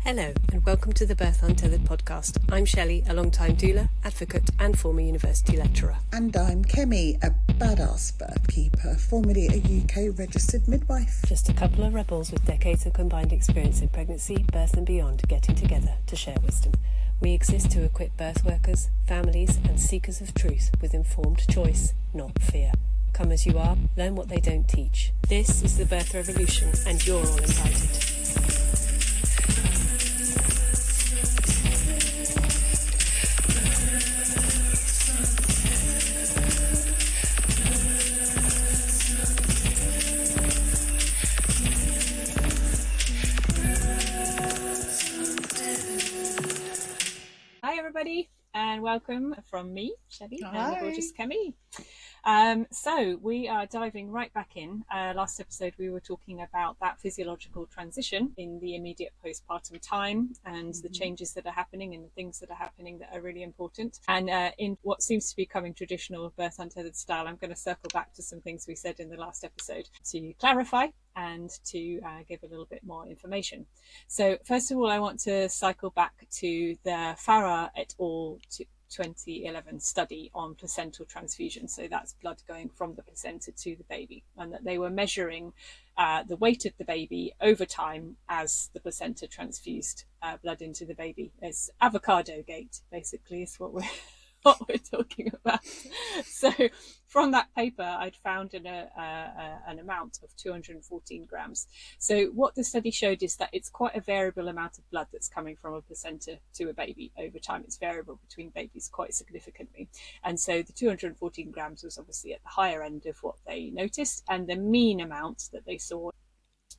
Hello and welcome to the Birth Untethered podcast. I'm Shellie, a long-time doula, advocate and former university lecturer. And I'm Kemi, a badass birth keeper, formerly a UK registered midwife. Just a couple of rebels with decades of combined experience in pregnancy, birth and beyond getting together to share wisdom. We exist to equip birth workers, families and seekers of truth with informed choice, not fear. Come as you are, learn what they don't teach. This is the birth revolution and you're all invited. Everybody, and welcome from me, Shellie, and the gorgeous Kemi. So we are diving right back in. Last episode we were talking about that physiological transition in the immediate postpartum time and the changes that are happening and the things that are happening that are really important. And in what seems to be becoming traditional birth untethered style, I'm going to circle back to some things we said in the last episode to clarify and to give a little bit more information. So first of all, I want to cycle back to the Farah et al. 2011 study on placental transfusion. So that's blood going from the placenta to the baby, and that they were measuring the weight of the baby over time as the placenta transfused blood into the baby. It's avocado gate, basically, is what we're talking about. So from that paper, I'd found an amount of 214 grams. So what the study showed is that it's quite a variable amount of blood that's coming from a placenta to a baby over time. It's variable between babies quite significantly. And so the 214 grams was obviously at the higher end of what they noticed. And the mean amount that they saw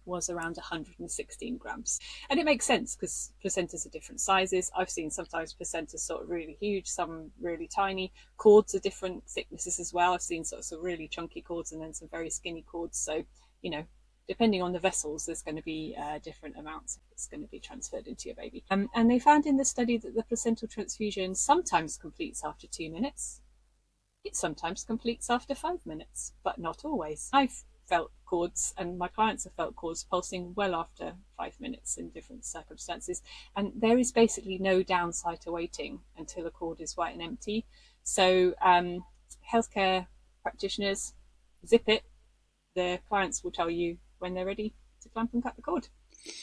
was around 116 grams. And it makes sense because placentas are different sizes. I've seen sometimes placentas sort of really huge, some really tiny. Cords are different thicknesses as well. I've seen sort of really chunky cords and then some very skinny cords. So, you know, depending on the vessels, there's going to be different amounts if it's going to be transferred into your baby. And they found in the study that the placental transfusion sometimes completes after 2 minutes. It sometimes completes after 5 minutes, but not always. I've felt cords, and my clients have felt cords pulsing well after 5 minutes in different circumstances, and there is basically no downside to waiting until a cord is white and empty. So healthcare practitioners, zip it. The clients will tell you when they're ready to clamp and cut the cord.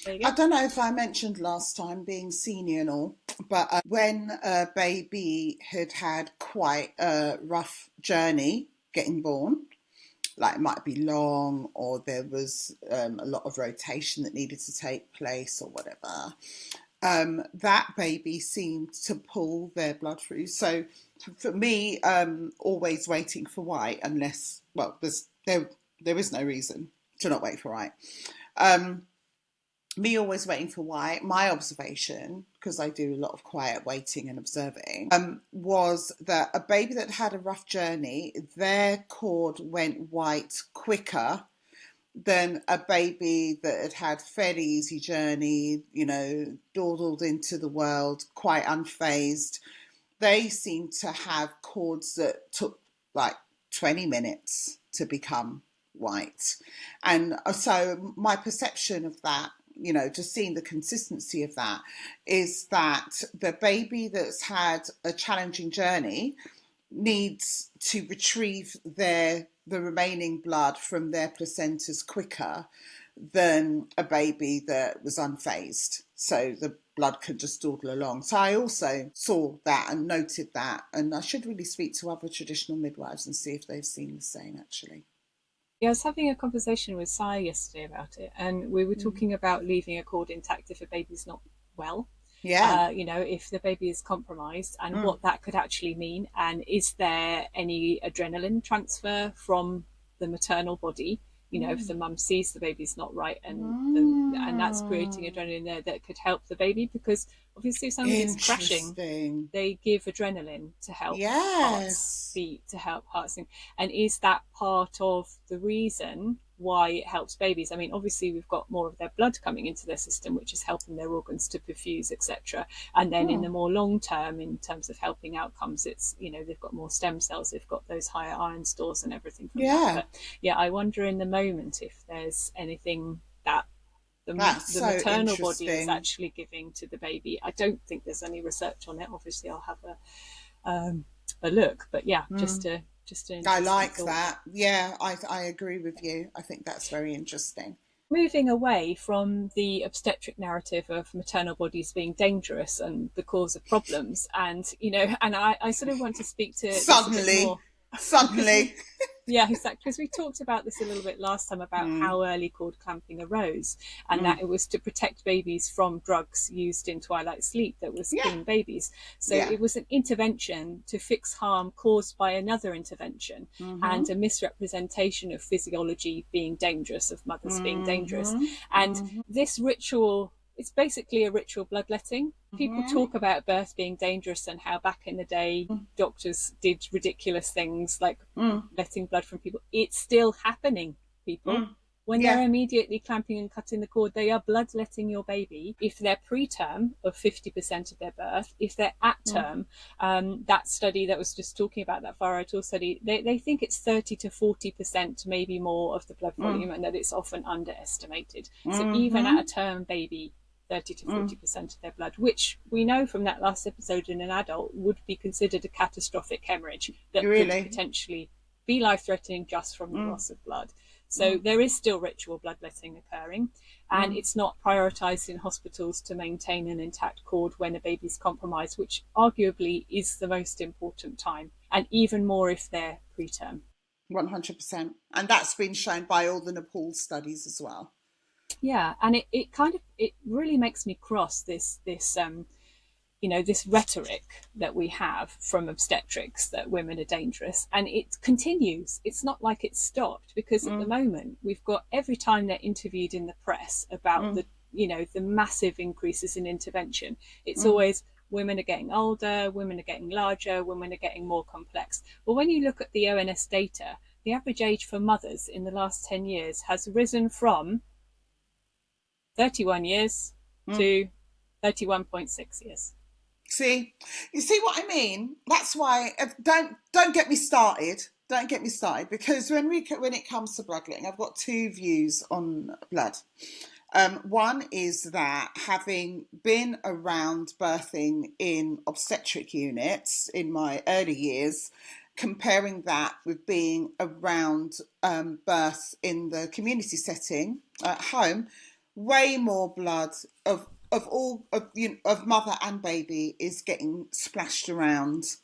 There you go. I don't know if I mentioned last time, being senior and all, but when a baby had quite a rough journey getting born, like it might be long, or there was a lot of rotation that needed to take place or whatever, that baby seemed to pull their blood through. So for me, always waiting for white, unless, well, there is no reason to not wait for white. Me always waiting for white, my observation, because I do a lot of quiet waiting and observing, was that a baby that had a rough journey, their cord went white quicker than a baby that had fairly easy journey, you know, dawdled into the world, quite unfazed. They seemed to have cords that took like 20 minutes to become white. And so my perception of that, you know, just seeing the consistency of that, is that the baby that's had a challenging journey needs to retrieve the remaining blood from their placentas quicker than a baby that was unfazed. So the blood can just dawdle along. So I also saw that and noted that, and I should really speak to other traditional midwives and see if they've seen the same, actually. Yeah, I was having a conversation with Sai yesterday about it, and we were talking about leaving a cord intact if a baby's not well. Yeah. You know, if the baby is compromised, and what that could actually mean, and is there any adrenaline transfer from the maternal body? You know, if the mum sees the baby's not right, and that's creating adrenaline there that could help the baby, because obviously if somebody is crashing, they give adrenaline to help hearts beat, to help hearts sing. And is that part of the reason why it helps babies? I mean, obviously we've got more of their blood coming into their system, which is helping their organs to perfuse, etc. And then in the more long term, in terms of helping outcomes, it's, you know, they've got more stem cells, they've got those higher iron stores and everything from that. But yeah, I wonder in the moment if there's anything that That's the so maternal body is interesting. actually giving to the baby. I don't think there's any research on it. Obviously, I'll have a look. But yeah, just an I interesting like thought. that. Yeah, I agree with you. I think that's very interesting. Moving away from the obstetric narrative of maternal bodies being dangerous and the cause of problems, and and I sort of want to speak to this a bit more because Suddenly. yeah, exactly, because we talked about this a little bit last time about how early cord clamping arose, and that it was to protect babies from drugs used in twilight sleep that was Yeah, killing babies. So yeah. it was an intervention to fix harm caused by another intervention, and a misrepresentation of physiology being dangerous, of mothers being dangerous. And this ritual, it's basically a ritual bloodletting. People talk about birth being dangerous and how back in the day doctors did ridiculous things like letting blood from people. It's still happening, people. When they're immediately clamping and cutting the cord, they are bloodletting your baby. If they're preterm of 50% of their birth, if they're at term, that study that was just talking about, that Far-Out study, they think it's 30 to 40%, maybe more of the blood volume, and that it's often underestimated. So even at a term baby, 30 to 40% of their blood, which we know from that last episode in an adult would be considered a catastrophic hemorrhage that could potentially be life-threatening just from the loss of blood. So there is still ritual bloodletting occurring, and it's not prioritised in hospitals to maintain an intact cord when a baby's compromised, which arguably is the most important time, and even more if they're preterm. 100%. And that's been shown by all the Nepal studies as well. Yeah, and it really makes me cross this this rhetoric that we have from obstetrics that women are dangerous, and it continues. It's not like it's stopped, because at the moment we've got, every time they're interviewed in the press about the massive increases in intervention, it's always women are getting older, women are getting larger, women are getting more complex. Well, when you look at the ONS data, the average age for mothers in the last 10 years has risen from 31 years to 31.6 years. You see what I mean? That's why don't get me started. Don't get me started, because when it comes to bloodletting, I've got two views on blood. One is that, having been around birthing in obstetric units in my early years, comparing that with being around birth in the community setting at home, way more blood of mother and baby is getting splashed around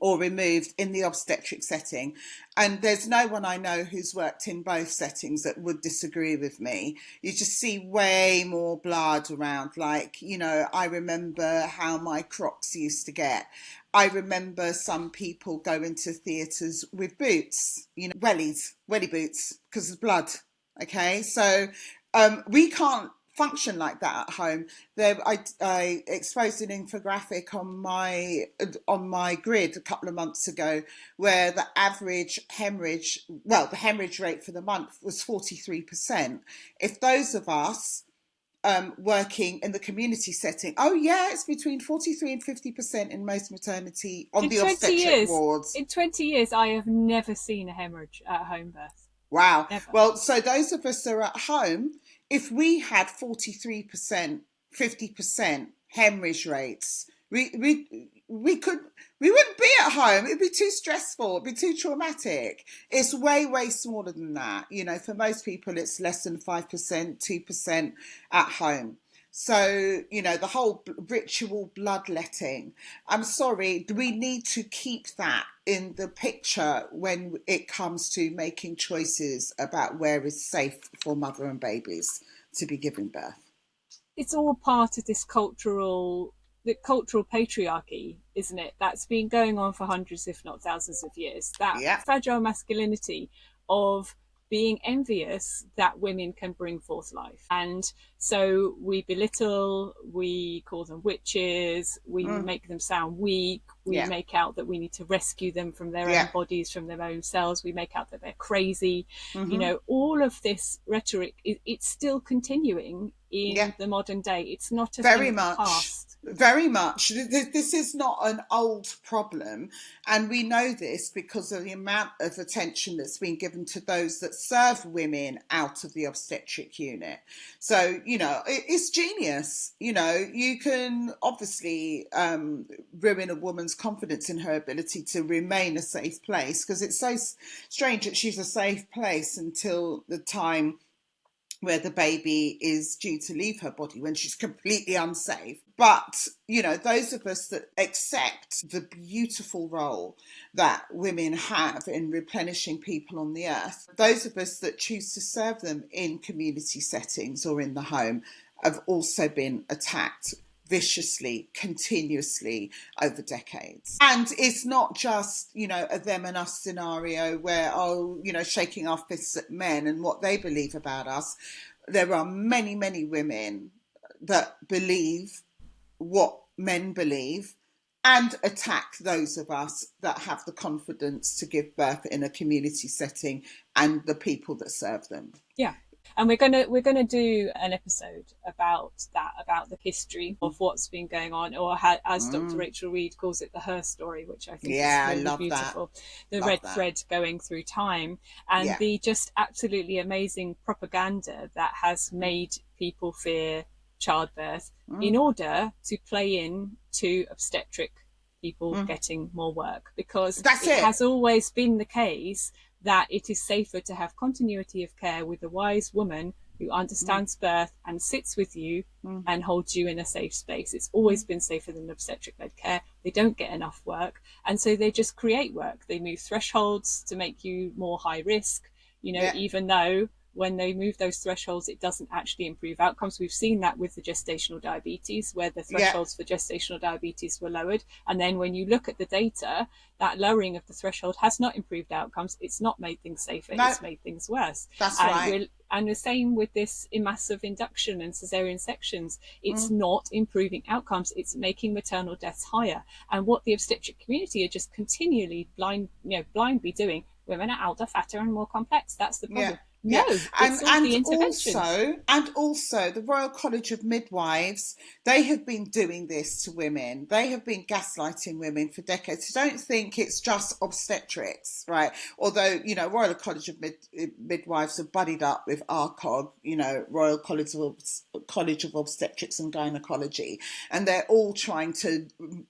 or removed in the obstetric setting. And there's no one I know who's worked in both settings that would disagree with me. You just see way more blood around. Like, I remember how my Crocs used to get. I remember some people going to theatres with boots, welly boots, because of blood. Okay, so we can't function like that at home. I exposed an infographic on my grid a couple of months ago, where the average hemorrhage rate for the month was 43%. If those of us working in the community setting, it's between 43 and 50% in most maternity on the obstetric wards. In 20 years, I have never seen a hemorrhage at a home birth. Wow. Never. Well, so those of us that are at home, if we had 43%, 50% hemorrhage rates, we wouldn't be at home. It'd be too stressful. It'd be too traumatic. It's way, way smaller than that. For most people, it's less than 5%, 2% at home. So, the whole ritual bloodletting, I'm sorry, we need to keep that in the picture when it comes to making choices about where is safe for mother and babies to be giving birth. It's all part of this cultural patriarchy, isn't it? That's been going on for hundreds, if not thousands of years. That fragile masculinity of being envious that women can bring forth life. And so we belittle, we call them witches, we make them sound weak, we make out that we need to rescue them from their own bodies, from their own cells, we make out that they're crazy. All of this rhetoric, it's still continuing in the modern day. It's not a very thing much of the past. Very much. This is not an old problem, and we know this because of the amount of attention that's been given to those that serve women out of the obstetric unit. So, it's genius. You can obviously ruin a woman's confidence in her ability to remain a safe place, because it's so strange that she's a safe place until the time where the baby is due to leave her body, when she's completely unsafe. But, those of us that accept the beautiful role that women have in replenishing people on the earth, those of us that choose to serve them in community settings or in the home, have also been attacked viciously, continuously over decades. And it's not just, a them and us scenario where, shaking our fists at men and what they believe about us. There are many, many women that believe what men believe and attack those of us that have the confidence to give birth in a community setting and the people that serve them. Yeah. And we're gonna do an episode about the history of what's been going on, or as Dr. Rachel Reed calls it, the her story, which I think is really beautiful. The red thread going through time, and the just absolutely amazing propaganda that has made people fear childbirth in order to play in to obstetric people getting more work, because it has always been the case that it is safer to have continuity of care with a wise woman who understands birth and sits with you and holds you in a safe space. It's always been safer than obstetric-led care. They don't get enough work, and so they just create work. They move thresholds to make you more high risk, even though when they move those thresholds, it doesn't actually improve outcomes. We've seen that with the gestational diabetes, where the thresholds for gestational diabetes were lowered. And then when you look at the data, that lowering of the threshold has not improved outcomes. It's not made things safer. It's made things worse. That's right. And the same with this massive induction and cesarean sections. It's not improving outcomes. It's making maternal deaths higher. And what the obstetric community are just continually blindly doing, women are older, fatter and more complex. That's the problem. No, and also the Royal College of Midwives, they have been doing this to women. They have been gaslighting women for decades. So don't think it's just obstetrics, right? Although, Royal College of Midwives have buddied up with RCOG, Royal College of Obstetrics and Gynecology, and they're all trying to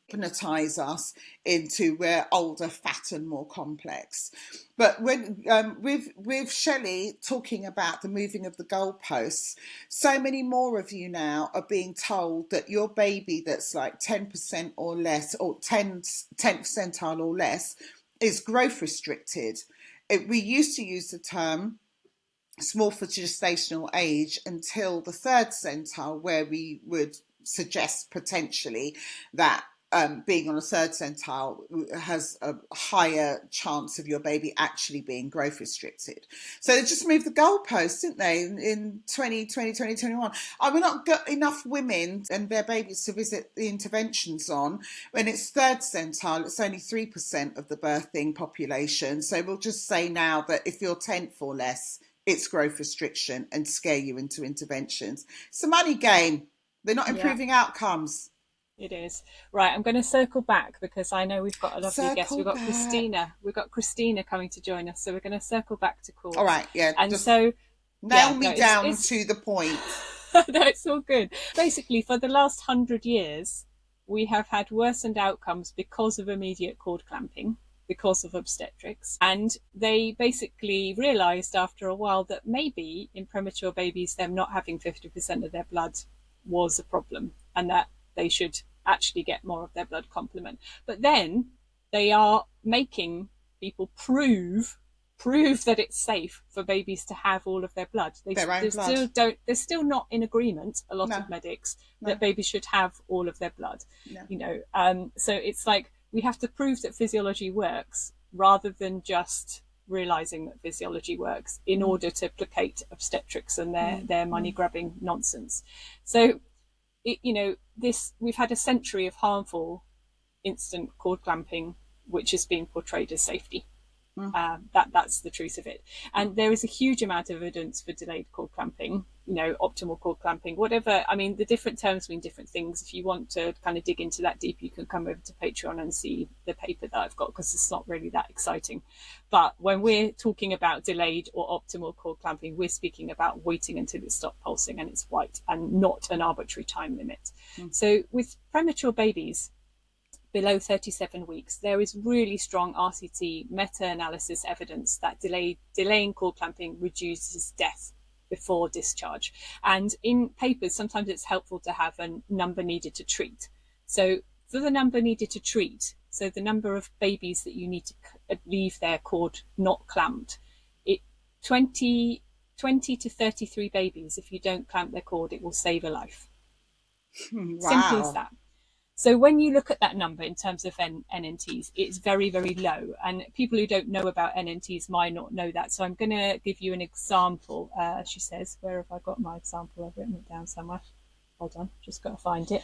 hypnotize us into we're older, fat and more complex. But when with Shellie talking about the moving of the goalposts, so many more of you now are being told that your baby that's like 10% or less, or 10th percentile or less, is growth restricted. We used to use the term small for gestational age until the 3rd centile, where we would suggest potentially that being on a 3rd centile has a higher chance of your baby actually being growth restricted. So they just moved the goalposts, didn't they, in 2020, 2021. We've not got enough women and their babies to visit the interventions on. When it's 3rd centile, it's only 3% of the birthing population. So we'll just say now that if you're 10th or less, it's growth restriction, and scare you into interventions. It's a money game. They're not improving outcomes. It is. Right, I'm going to circle back because I know we've got a lovely guest. We've got Christina. We've got Christina coming to join us, so we're going to circle back to calls. All right, And so nail me down to the point. No, it's all good. Basically, for the last 100 years, we have had worsened outcomes because of immediate cord clamping, because of obstetrics. And they basically realised after a while that maybe in premature babies, them not having 50% of their blood was a problem, and that they should actually get more of their blood complement. But then they are making people prove that it's safe for babies to have all of their blood. They're still not in agreement, a lot of medics, that babies should have all of their blood. So it's like we have to prove that physiology works rather than just realizing that physiology works in order to placate obstetrics and their money grabbing nonsense. So we've had a century of harmful instant cord clamping, which has been portrayed as safety. That's the truth of it. And there is a huge amount of evidence for delayed cord clamping. optimal cord clamping, whatever. I mean, the different terms mean different things. If you want to kind of dig into that deep, you can come over to Patreon and see the paper that I've got, because it's not really that exciting. But when we're talking about delayed or optimal cord clamping, we're speaking about waiting until it stopped pulsing and it's white, and not an arbitrary time limit. So with premature babies below 37 weeks, there is really strong RCT meta-analysis evidence that delaying cord clamping reduces death before discharge. And in papers, sometimes it's helpful to have a number needed to treat. So for the number needed to treat, so the number of babies that you need to leave their cord not clamped, 20 to 33 babies, if you don't clamp their cord, it will save a life. Wow. Simple as that. So when you look at that number in terms of NNTs, it's very, very low. And people who don't know about NNTs might not know that. So I'm going to give you an example. She says, where have I got my example? I've written it down somewhere. Hold on, just got to find it.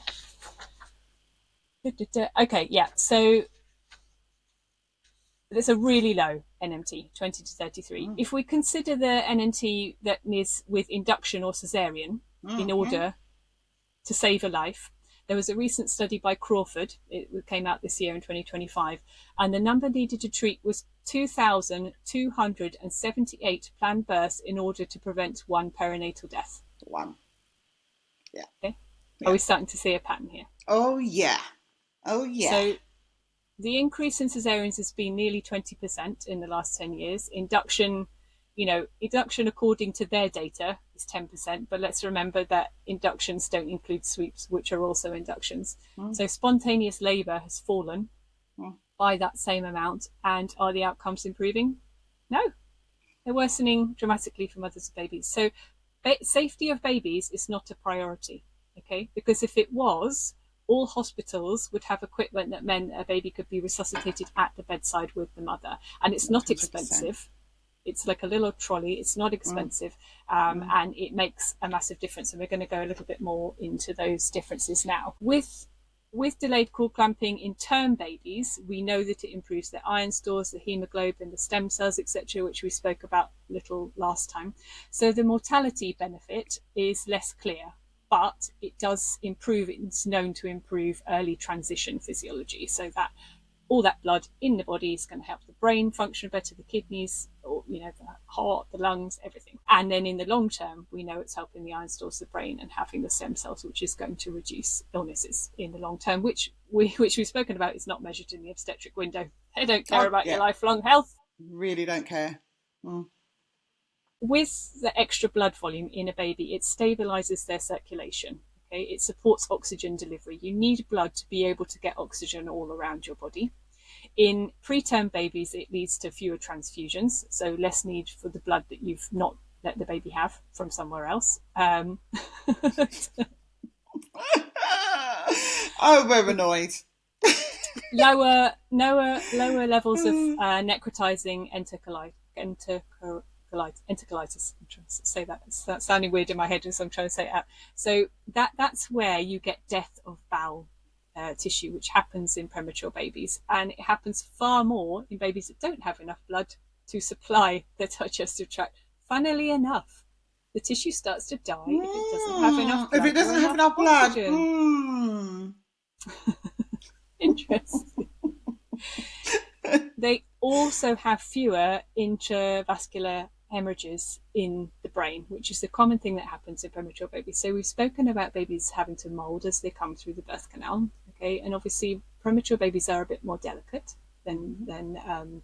Okay, yeah. So there's a really low NMT, 20 to 33. If we consider the NNT that is with induction or cesarean in order to save a life, there was a recent study by Crawford, it came out this year in 2025, and the number needed to treat was 2,278 planned births in order to prevent one perinatal death. One. Yeah. Okay. Yeah. Are we starting to see a pattern here? Oh, yeah. Oh, yeah. So the increase in cesareans has been nearly 20% in the last 10 years. Induction according to their data is 10%, but let's remember that inductions don't include sweeps, which are also inductions. So spontaneous labour has fallen by that same amount. And are the outcomes improving? No, they're worsening dramatically for mothers of babies. So safety of babies is not a priority, okay? Because if it was, all hospitals would have equipment that meant a baby could be resuscitated at the bedside with the mother. And it's not 100%. Expensive. It's like a little trolley. It's not expensive, and it makes a massive difference. And we're going to go a little bit more into those differences now. With delayed cord clamping in term babies, we know that it improves their iron stores, the hemoglobin, the stem cells, etc., which we spoke about a little last time. So the mortality benefit is less clear, but it does improve. It's known to improve early transition physiology, so that all that blood in the body is going to help the brain function better, the kidneys, or the heart, the lungs, everything. And then in the long term, we know it's helping the iron stores of the brain and having the stem cells, which is going to reduce illnesses in the long term, which we've spoken about is not measured in the obstetric window. They don't care about your lifelong health. Really don't care. With the extra blood volume in a baby, it stabilizes their circulation. Okay? It supports oxygen delivery. You need blood to be able to get oxygen all around your body. In preterm babies, it leads to fewer transfusions, so less need for the blood that you've not let the baby have from somewhere else. Oh, we're annoyed. lower levels of necrotizing enterocolitis. I'm trying to say that. It's sounding weird in my head as I'm trying to say it out. So that's where you get death of bowel tissue, which happens in premature babies, and it happens far more in babies that don't have enough blood to supply the digestive tract. Funnily enough, the tissue starts to die if it doesn't have enough blood. If it doesn't have enough blood. Interesting. They also have fewer intravascular hemorrhages in the brain, which is the common thing that happens in premature babies. So we've spoken about babies having to mould as they come through the birth canal, okay? And obviously premature babies are a bit more delicate than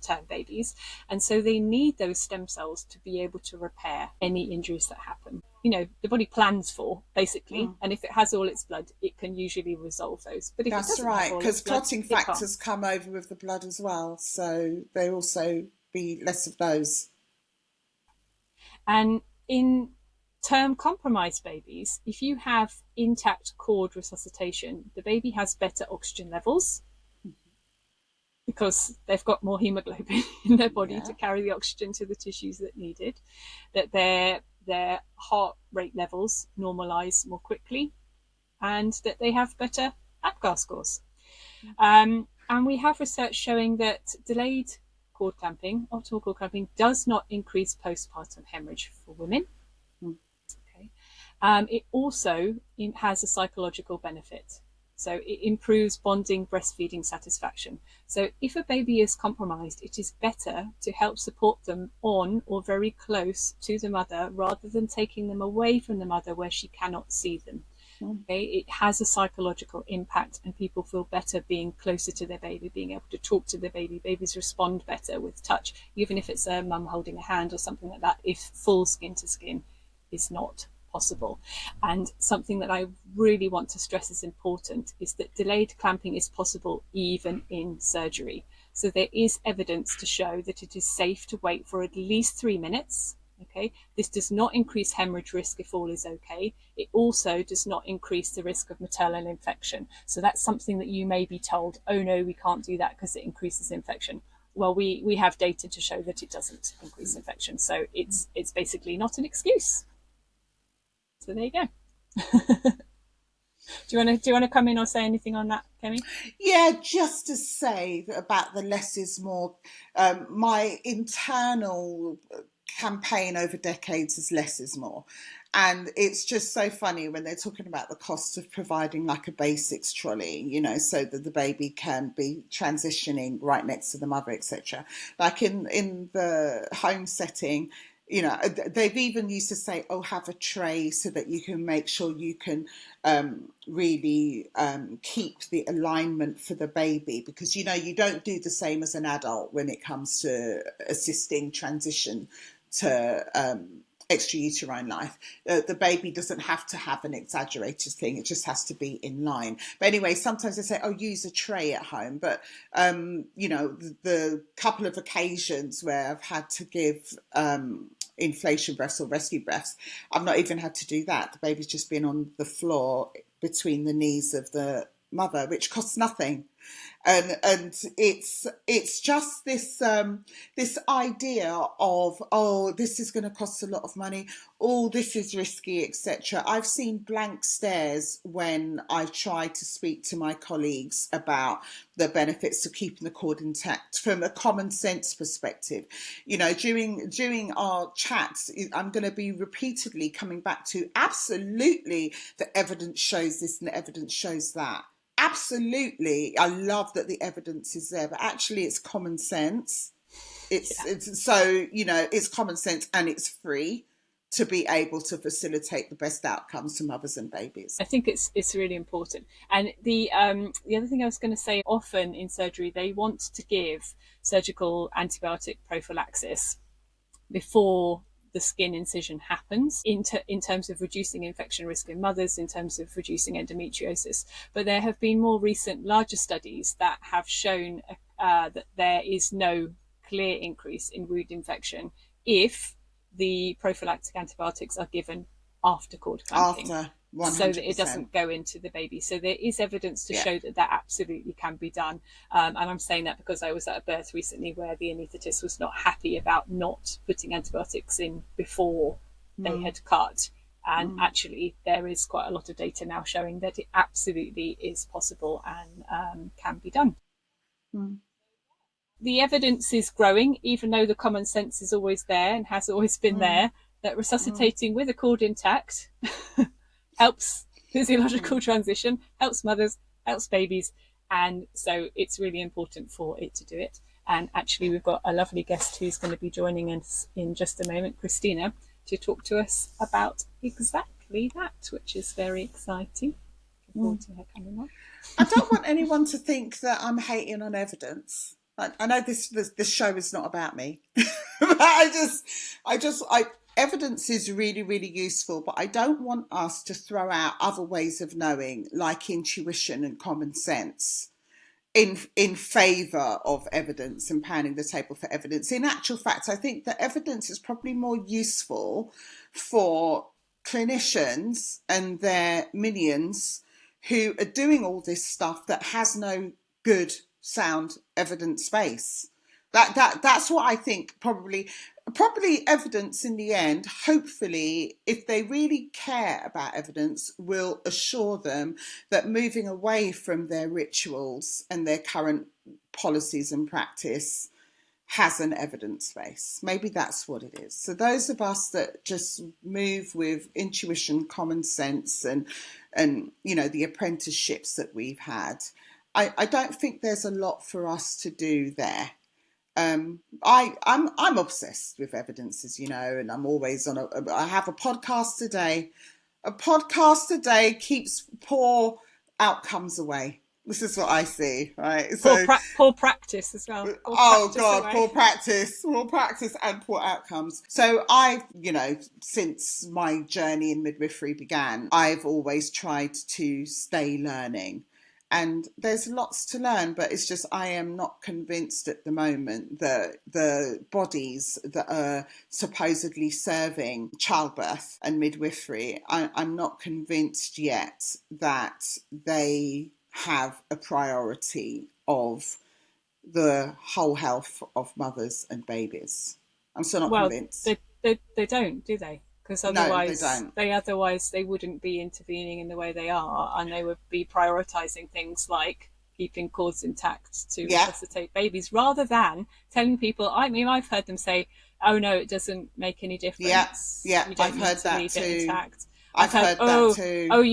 term babies, and so they need those stem cells to be able to repair any injuries that happen. The body plans for, basically, and if it has all its blood, it can usually resolve those. But if that's right, because clotting factors come over with the blood as well, so there also be less of those. And in term compromised babies, if you have intact cord resuscitation, the baby has better oxygen levels because they've got more hemoglobin in their body to carry the oxygen to the tissues that need it, that their heart rate levels normalize more quickly, and that they have better APGAR scores. And we have research showing that delayed cord clamping, optimal cord clamping, does not increase postpartum hemorrhage for women. Okay. It also has a psychological benefit. So it improves bonding, breastfeeding satisfaction. So if a baby is compromised, it is better to help support them on or very close to the mother rather than taking them away from the mother where she cannot see them. Okay, it has a psychological impact, and people feel better being closer to their baby, being able to talk to their baby. Babies respond better with touch, even if it's a mum holding a hand or something like that, if full skin to skin is not possible. And something that I really want to stress is important is that delayed clamping is possible even in surgery. So there is evidence to show that it is safe to wait for at least 3 minutes. Okay, this does not increase hemorrhage risk if all is okay. It also does not increase the risk of maternal infection. So that's something that you may be told, oh no, we can't do that because it increases infection. Well, we have data to show that it doesn't increase infection. So it's basically not an excuse. So there you go. Do you want to come in or say anything on that, Kemi? Yeah, just to say about the less is more. My internal campaign over decades is less is more. And it's just so funny when they're talking about the cost of providing like a basics trolley, you know, so that the baby can be transitioning right next to the mother, etc. Like in the home setting, you know, they've even used to say, oh, have a tray so that you can make sure you can really keep the alignment for the baby, because, you know, you don't do the same as an adult when it comes to assisting transition to extrauterine life. The baby doesn't have to have an exaggerated thing, it just has to be in line. But anyway, sometimes they say, oh, use a tray at home, but you know, the couple of occasions where I've had to give inflation breaths or rescue breaths, I've not even had to do that. The baby's just been on the floor between the knees of the mother, which costs nothing. And it's just this this idea of, oh, this is going to cost a lot of money, oh, this is risky, etc. I've seen blank stares when I try to speak to my colleagues about the benefits of keeping the cord intact from a common sense perspective. You know, during our chats, I'm going to be repeatedly coming back to absolutely the evidence shows this and the evidence shows that. Absolutely, I love that the evidence is there, but actually it's common sense. It's so, you know, it's common sense and it's free to be able to facilitate the best outcomes to mothers and babies. I think it's really important. And the other thing I was going to say, often in surgery they want to give surgical antibiotic prophylaxis before the skin incision happens in terms of reducing infection risk in mothers, in terms of reducing endometriosis. But there have been more recent, larger studies that have shown that there is no clear increase in wound infection if the prophylactic antibiotics are given after cord clamping. After 100%. So that it doesn't go into the baby. So there is evidence to show that that absolutely can be done. And I'm saying that because I was at a birth recently where the anaesthetist was not happy about not putting antibiotics in before they had cut. And actually there is quite a lot of data now showing that it absolutely is possible and can be done. The evidence is growing, even though the common sense is always there and has always been there, that resuscitating with a cord intact helps physiological transition, helps mothers, helps babies. And so it's really important for it to do it. And actually, we've got a lovely guest who's going to be joining us in just a moment, Christina, to talk to us about exactly that, which is very exciting. Looking forward to her coming on. I don't want anyone to think that I'm hating on evidence. I know this show is not about me, but evidence is really, really useful, but I don't want us to throw out other ways of knowing, like intuition and common sense, in favour of evidence and pounding the table for evidence. In actual fact, I think that evidence is probably more useful for clinicians and their minions who are doing all this stuff that has no good sound evidence base. That's what I think probably evidence in the end, hopefully, if they really care about evidence, will assure them that moving away from their rituals and their current policies and practice has an evidence base. Maybe that's what it is. So those of us that just move with intuition, common sense, and the apprenticeships that we've had, I don't think there's a lot for us to do there. I'm obsessed with evidence, as you know, and I'm always on I have a podcast a day. A podcast a day keeps poor outcomes away. This is what I see, right? Poor practice as well. Poor practice and poor outcomes. So since my journey in midwifery began, I've always tried to stay learning. And there's lots to learn, but it's just I am not convinced at the moment that the bodies that are supposedly serving childbirth and midwifery, I'm not convinced yet that they have a priority of the whole health of mothers and babies. I'm still not convinced. They don't, do they? Because otherwise, no, they don't. They wouldn't be intervening in the way they are, and they would be prioritising things like keeping cords intact to resuscitate babies, rather than telling people. I mean, I've heard them say, "Oh no, it doesn't make any difference. Yeah, you don't I've heard that leave too. It intact." I've heard that too. Oh,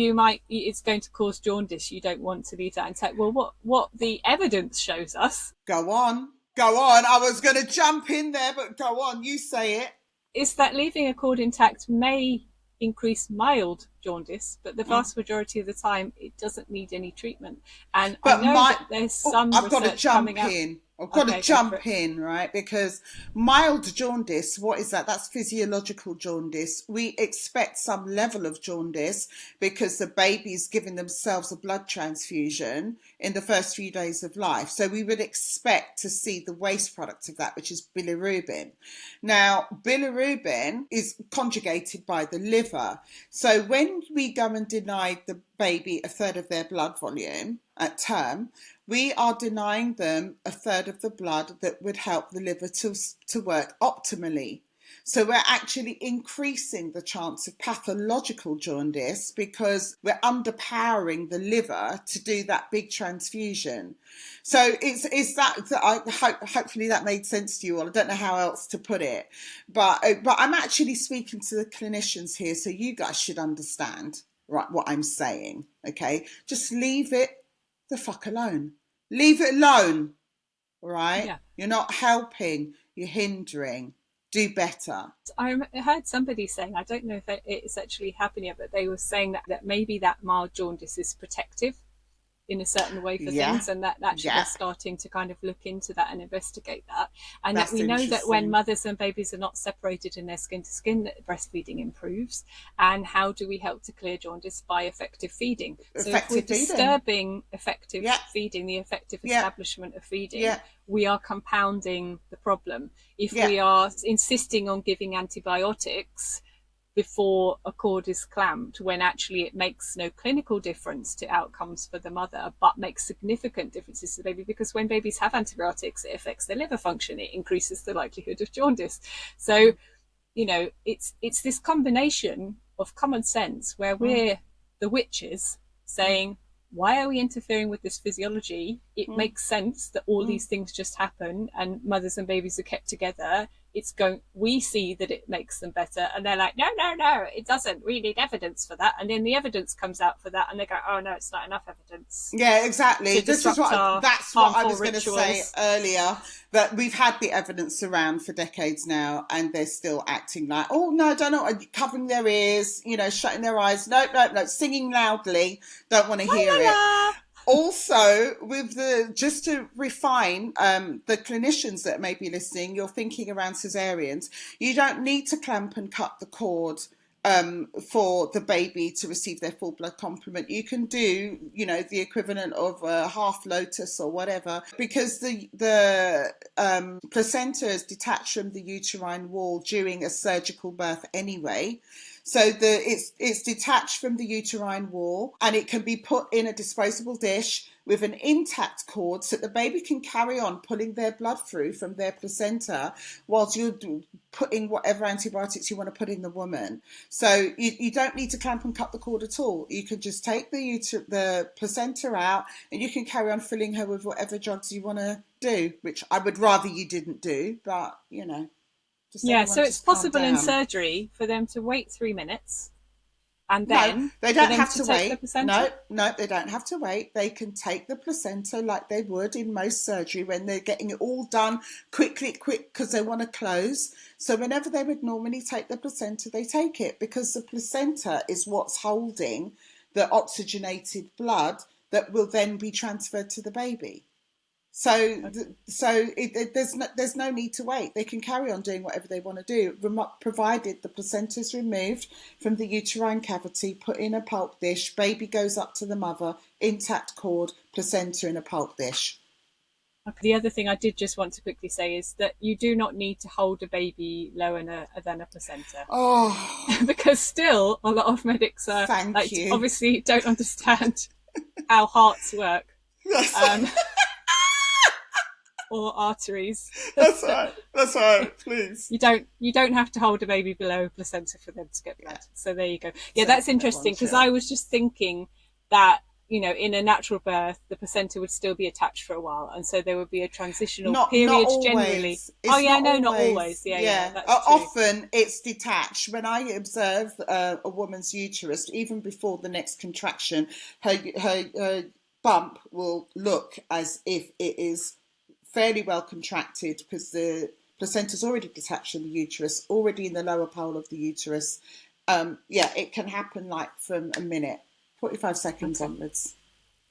it's going to cause jaundice. You don't want to leave that intact. Well, what the evidence shows us. Go on. I was going to jump in there, but go on. You say it. Is that leaving a cord intact may increase mild jaundice, but the vast majority of the time it doesn't need any treatment. And I know that there's some research coming out. I've got to jump in, right? Because mild jaundice, what is that? That's physiological jaundice. We expect some level of jaundice because the baby's giving themselves a blood transfusion in the first few days of life. So we would expect to see the waste product of that, which is bilirubin. Now, bilirubin is conjugated by the liver. So when we go and deny the baby a third of their blood volume at term, we are denying them a third of the blood that would help the liver to work optimally. So we're actually increasing the chance of pathological jaundice because we're underpowering the liver to do that big transfusion. So it's that hopefully that made sense to you all. I don't know how else to put it, but I'm actually speaking to the clinicians here, so you guys should understand, right, what I'm saying. Okay, just leave it the fuck alone. Leave it alone. Right? Yeah. You're not helping, you're hindering. Do better. I heard somebody saying, I don't know if it's actually happened yet, but they were saying that maybe that mild jaundice is protective in a certain way for things, and that actually they're starting to kind of look into that and investigate that. And that we know that when mothers and babies are not separated in their skin to skin, that breastfeeding improves. And how do we help to clear jaundice? By effective feeding. So if we're disturbing effective feeding, the effective establishment of feeding, we are compounding the problem. If we are insisting on giving antibiotics before a cord is clamped, when actually it makes no clinical difference to outcomes for the mother, but makes significant differences to the baby, because when babies have antibiotics, it affects their liver function, it increases the likelihood of jaundice. So, it's this combination of common sense where we're the witches saying, why are we interfering with this physiology? It makes sense that all these things just happen and mothers and babies are kept together. We see that it makes them better, and they're like, no, it doesn't. We need evidence for that. And then the evidence comes out for that, and they go, oh no, it's not enough evidence. Yeah, exactly. That's what I was going to say earlier, that we've had the evidence around for decades now, and they're still acting like, oh no, don't know, covering their ears, shutting their eyes. No, singing loudly. Don't want to hear it. Also, just to refine the clinicians that may be listening, you're thinking around cesareans. You don't need to clamp and cut the cord for the baby to receive their full blood complement. You can do, the equivalent of a half lotus or whatever, because the placenta is detached from the uterine wall during a surgical birth anyway. So it's detached from the uterine wall, and it can be put in a disposable dish with an intact cord so that the baby can carry on pulling their blood through from their placenta whilst you're putting whatever antibiotics you want to put in the woman. So you don't need to clamp and cut the cord at all. You can just take the placenta out, and you can carry on filling her with whatever drugs you want to do, which I would rather you didn't do, but you know. Yeah, so it's possible in surgery for them to wait 3 minutes, and then they don't have to wait. No, they don't have to wait. They can take the placenta like they would in most surgery when they're getting it all done quick, because they want to close. So whenever they would normally take the placenta, they take it because the placenta is what's holding the oxygenated blood that will then be transferred to the baby. So there's no need to wait. They can carry on doing whatever they want to do, provided the placenta is removed from the uterine cavity, put in a pulp dish, baby goes up to the mother, intact cord, placenta in a pulp dish. The other thing I did just want to quickly say is that you do not need to hold a baby lower than a placenta. Oh, because still a lot of medics obviously don't understand how hearts work. Or arteries. That's right. Please. You don't have to hold a baby below placenta for them to get blood. So there you go. Yeah, so that's interesting because I was just thinking that, you know, in a natural birth, the placenta would still be attached for a while, and so there would be a transitional period generally. Not always. Yeah. That's true. Often it's detached. When I observe a woman's uterus, even before the next contraction, her bump will look as if it is fairly well contracted because the placenta is already detached from the uterus, already in the lower pole of the uterus. It can happen like from a minute, 45 seconds onwards.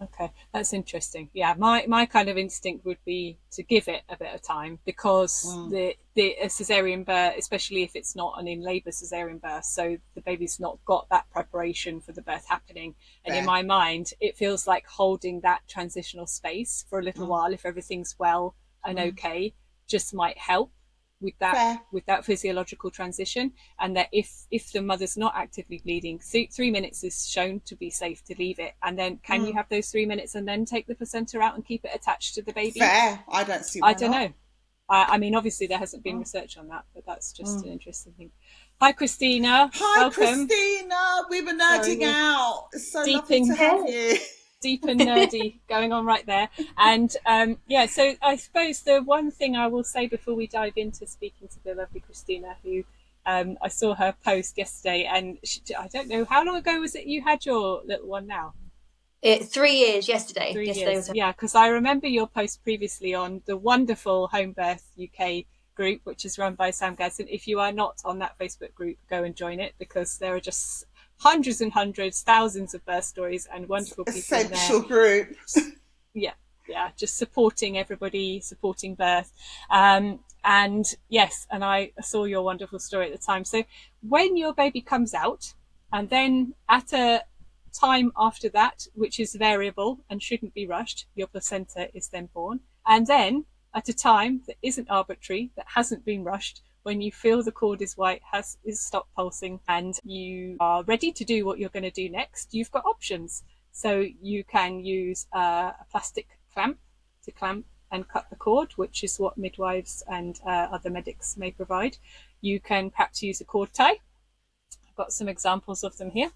Okay, that's interesting. Yeah, my kind of instinct would be to give it a bit of time because the cesarean birth, especially if it's not an in labour cesarean birth, so the baby's not got that preparation for the birth happening. And in my mind, it feels like holding that transitional space for a little while, if everything's well and okay, just might help with that physiological transition. And that if the mother's not actively bleeding, 3 minutes is shown to be safe to leave it, and then can you have those 3 minutes and then take the placenta out and keep it attached to the baby? Fair. I don't see why I don't know. I mean, obviously there hasn't been research on that, but that's just an interesting thing. Hi, Christina. Welcome. Christina. We were nerding out. It's so lovely to have you. Deep and nerdy going on right there. And so I suppose the one thing I will say before we dive into speaking to the lovely Christina, who I saw her post yesterday, and I don't know, how long ago was it you had your little one now? 3 years yesterday. 3 years. Yeah, because I remember your post previously on the wonderful Home Birth UK group, which is run by Sam Gadsden. If you are not on that Facebook group, go and join it, because there are just hundreds and hundreds, thousands of birth stories and wonderful people essential in there. Group. Yeah, just supporting everybody, supporting birth. And I saw your wonderful story at the time. So when your baby comes out, and then at a time after that, which is variable and shouldn't be rushed, your placenta is then born. And then at a time that isn't arbitrary, that hasn't been rushed, when you feel the cord is white, is stopped pulsing, and you are ready to do what you're going to do next, you've got options. So you can use a plastic clamp to clamp and cut the cord, which is what midwives and other medics may provide. You can perhaps use a cord tie. I've got some examples of them here,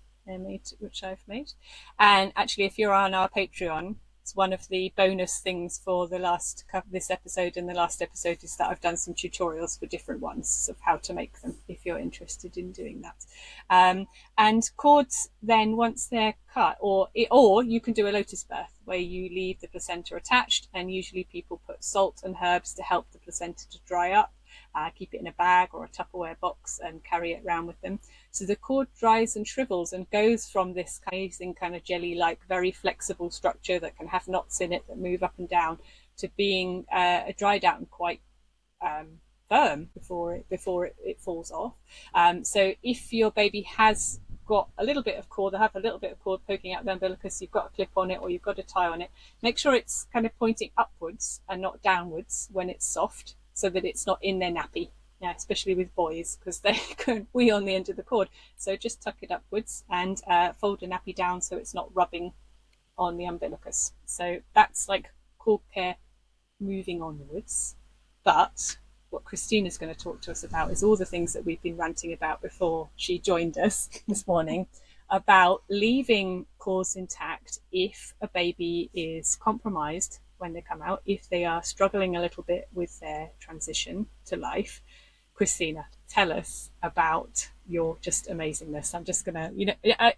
which I've made. And actually, if you're on our Patreon, it's one of the bonus things for this episode and the last episode is that I've done some tutorials for different ones of how to make them, if you're interested in doing that. And cords then, once they're cut, or you can do a lotus birth where you leave the placenta attached, and usually people put salt and herbs to help the placenta to dry up. Keep it in a bag or a Tupperware box and carry it around with them. So the cord dries and shrivels and goes from this amazing kind of jelly-like, very flexible structure that can have knots in it that move up and down, to being dried out and quite firm before it falls off. So if your baby has got a little bit of cord, they have a little bit of cord poking out the umbilicus, you've got a clip on it or you've got a tie on it, make sure it's kind of pointing upwards and not downwards when it's soft, so that it's not in their nappy. Yeah, especially with boys, because they can wee on the end of the cord. So just tuck it upwards and fold a nappy down so it's not rubbing on the umbilicus. So that's like cord care moving onwards. But what Christina's going to talk to us about is all the things that we've been ranting about before she joined us this morning, about leaving cords intact if a baby is compromised when they come out, if they are struggling a little bit with their transition to life. Christina, tell us about your just amazingness. I'm just gonna,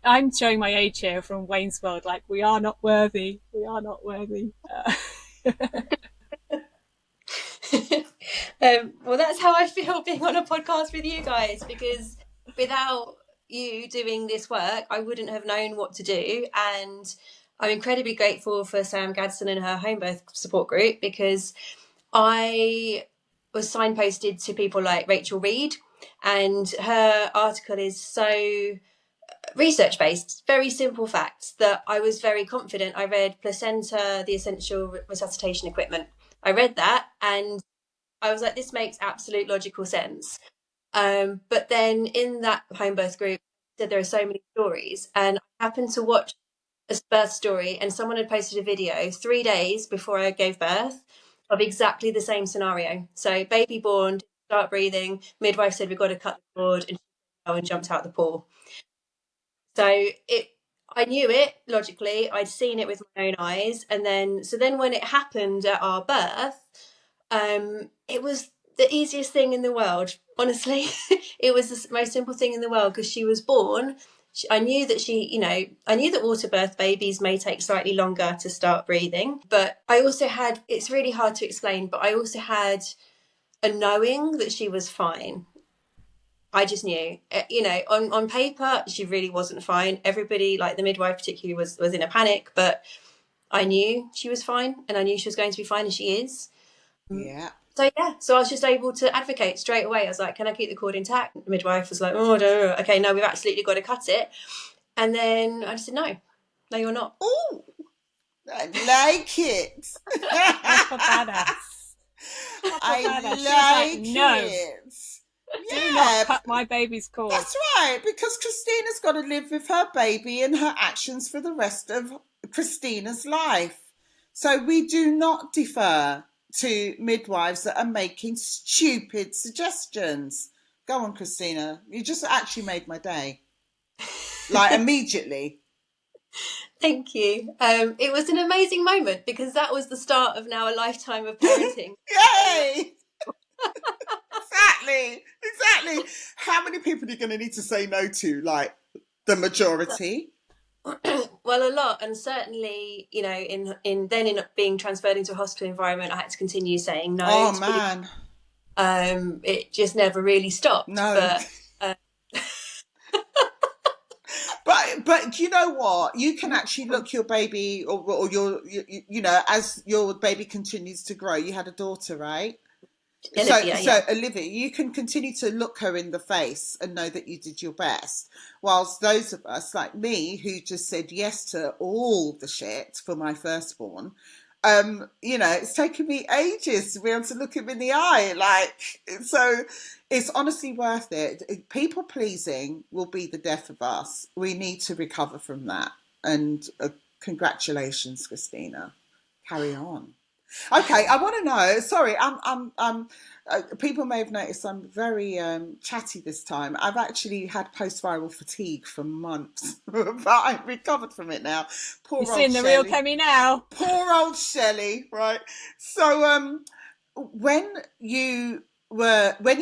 I'm showing my age here from Wayne's World, like we are not worthy. We are not worthy. Well, that's how I feel being on a podcast with you guys, because without you doing this work, I wouldn't have known what to do. And I'm incredibly grateful for Sam Gadsden and her home birth support group, because I was signposted to people like Rachel Reed, and her article is so research based, very simple facts that I was very confident. I read Placenta, the Essential Resuscitation Equipment. I read that and I was like, this makes absolute logical sense. But then in that home birth group, said there are so many stories, and I happened to watch a birth story, and someone had posted a video 3 days before I gave birth of exactly the same scenario. So baby born, start breathing, midwife said we've got to cut the cord, and jumped out the pool. So I knew it logically. I'd seen it with my own eyes, and then when it happened at our birth, it was the easiest thing in the world. Honestly, it was the most simple thing in the world, because she was born. I knew that I knew that water birth babies may take slightly longer to start breathing, but I also had, it's really hard to explain, but I also had a knowing that she was fine. I just knew, on paper, she really wasn't fine. Everybody, like the midwife particularly, was in a panic, but I knew she was fine, and I knew she was going to be fine, and she is. Yeah. So I was just able to advocate straight away. I was like, can I keep the cord intact? The midwife was like, oh, no. Okay, no, we've absolutely got to cut it. And then I just said, no, you're not. Oh, I like it. Badass. I like it. Do not cut my baby's cord. That's right, because Christina's got to live with her baby and her actions for the rest of Christina's life. So we do not defer to midwives that are making stupid suggestions. Go on, Christina. You just actually made my day. Like, immediately. Thank you. It was an amazing moment, because that was the start of now a lifetime of parenting. Yay! Exactly. How many people are you going to need to say no to? Like, the majority? Well, a lot, and certainly, in being transferred into a hospital environment, I had to continue saying no. Oh man, it just never really stopped. No, but you know what? You can actually look your baby, or your as your baby continues to grow. You had a daughter, right? So Olivia, you can continue to look her in the face and know that you did your best. Whilst those of us like me who just said yes to all the shit for my firstborn, it's taken me ages to be able to look him in the eye. So it's honestly worth it. People pleasing will be the death of us. We need to recover from that. And congratulations, Christina. Carry on. Okay, I want to know. Sorry, people may have noticed I'm very chatty this time. I've actually had post-viral fatigue for months, but I've recovered from it now. You're seeing the real Kemi now. Poor old Shellie, right? So, when you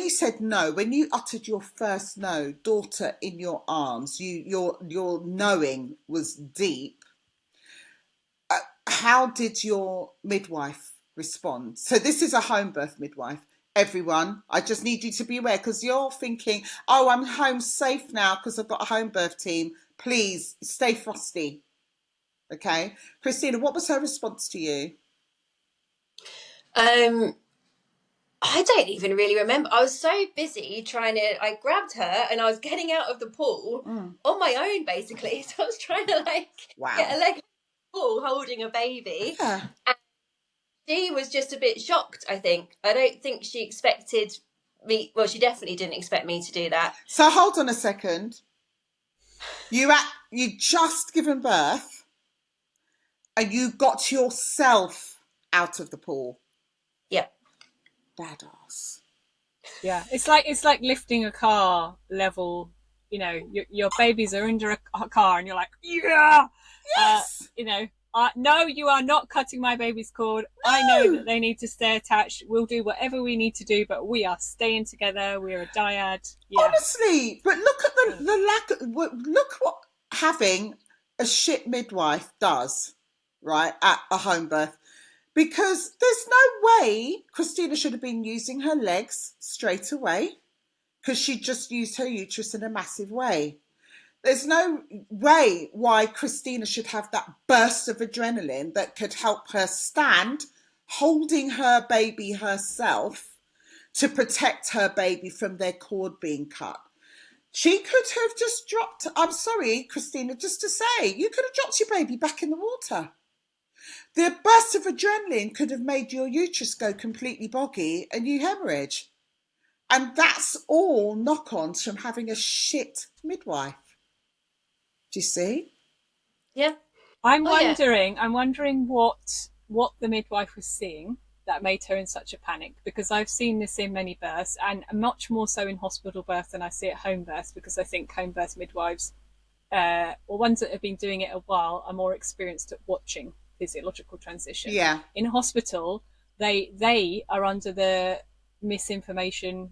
said no, when you uttered your first no, daughter in your arms, your knowing was deep. How did your midwife respond? So this is a home birth midwife. Everyone, I just need you to be aware, because you're thinking, oh, I'm home safe now because I've got a home birth team. Please stay frosty. Okay. Christina, what was her response to you? I don't even really remember. I was so busy I grabbed her and I was getting out of the pool on my own, basically. So I was trying to get a leg holding a baby. Yeah. And she was just a bit shocked, I think. I don't think she expected me. Well, she definitely didn't expect me to do that. So hold on a second. You just given birth, and you got yourself out of the pool. Yeah. Badass. Yeah, it's like lifting a car level. You know, your babies are under a car, and you're like, yeah. Yes. You know, no, you are not cutting my baby's cord. No. I know that they need to stay attached. We'll do whatever we need to do, but we are staying together. We're a dyad. Yeah. Honestly, but look at the lack of, look what having a shit midwife does, right, at a home birth. Because there's no way Christina should have been using her legs straight away, because she just used her uterus in a massive way. There's no way why Christina should have that burst of adrenaline that could help her stand holding her baby herself to protect her baby from their cord being cut. She could have just dropped, I'm sorry, Christina, just to say, you could have dropped your baby back in the water. The burst of adrenaline could have made your uterus go completely boggy and you hemorrhage. And that's all knock-ons from having a shit midwife. Do you see? Yeah. I'm wondering what the midwife was seeing that made her in such a panic, because I've seen this in many births, and much more so in hospital birth than I see at home births, because I think home birth midwives, or ones that have been doing it a while, are more experienced at watching physiological transition. Yeah. In hospital, they are under the misinformation,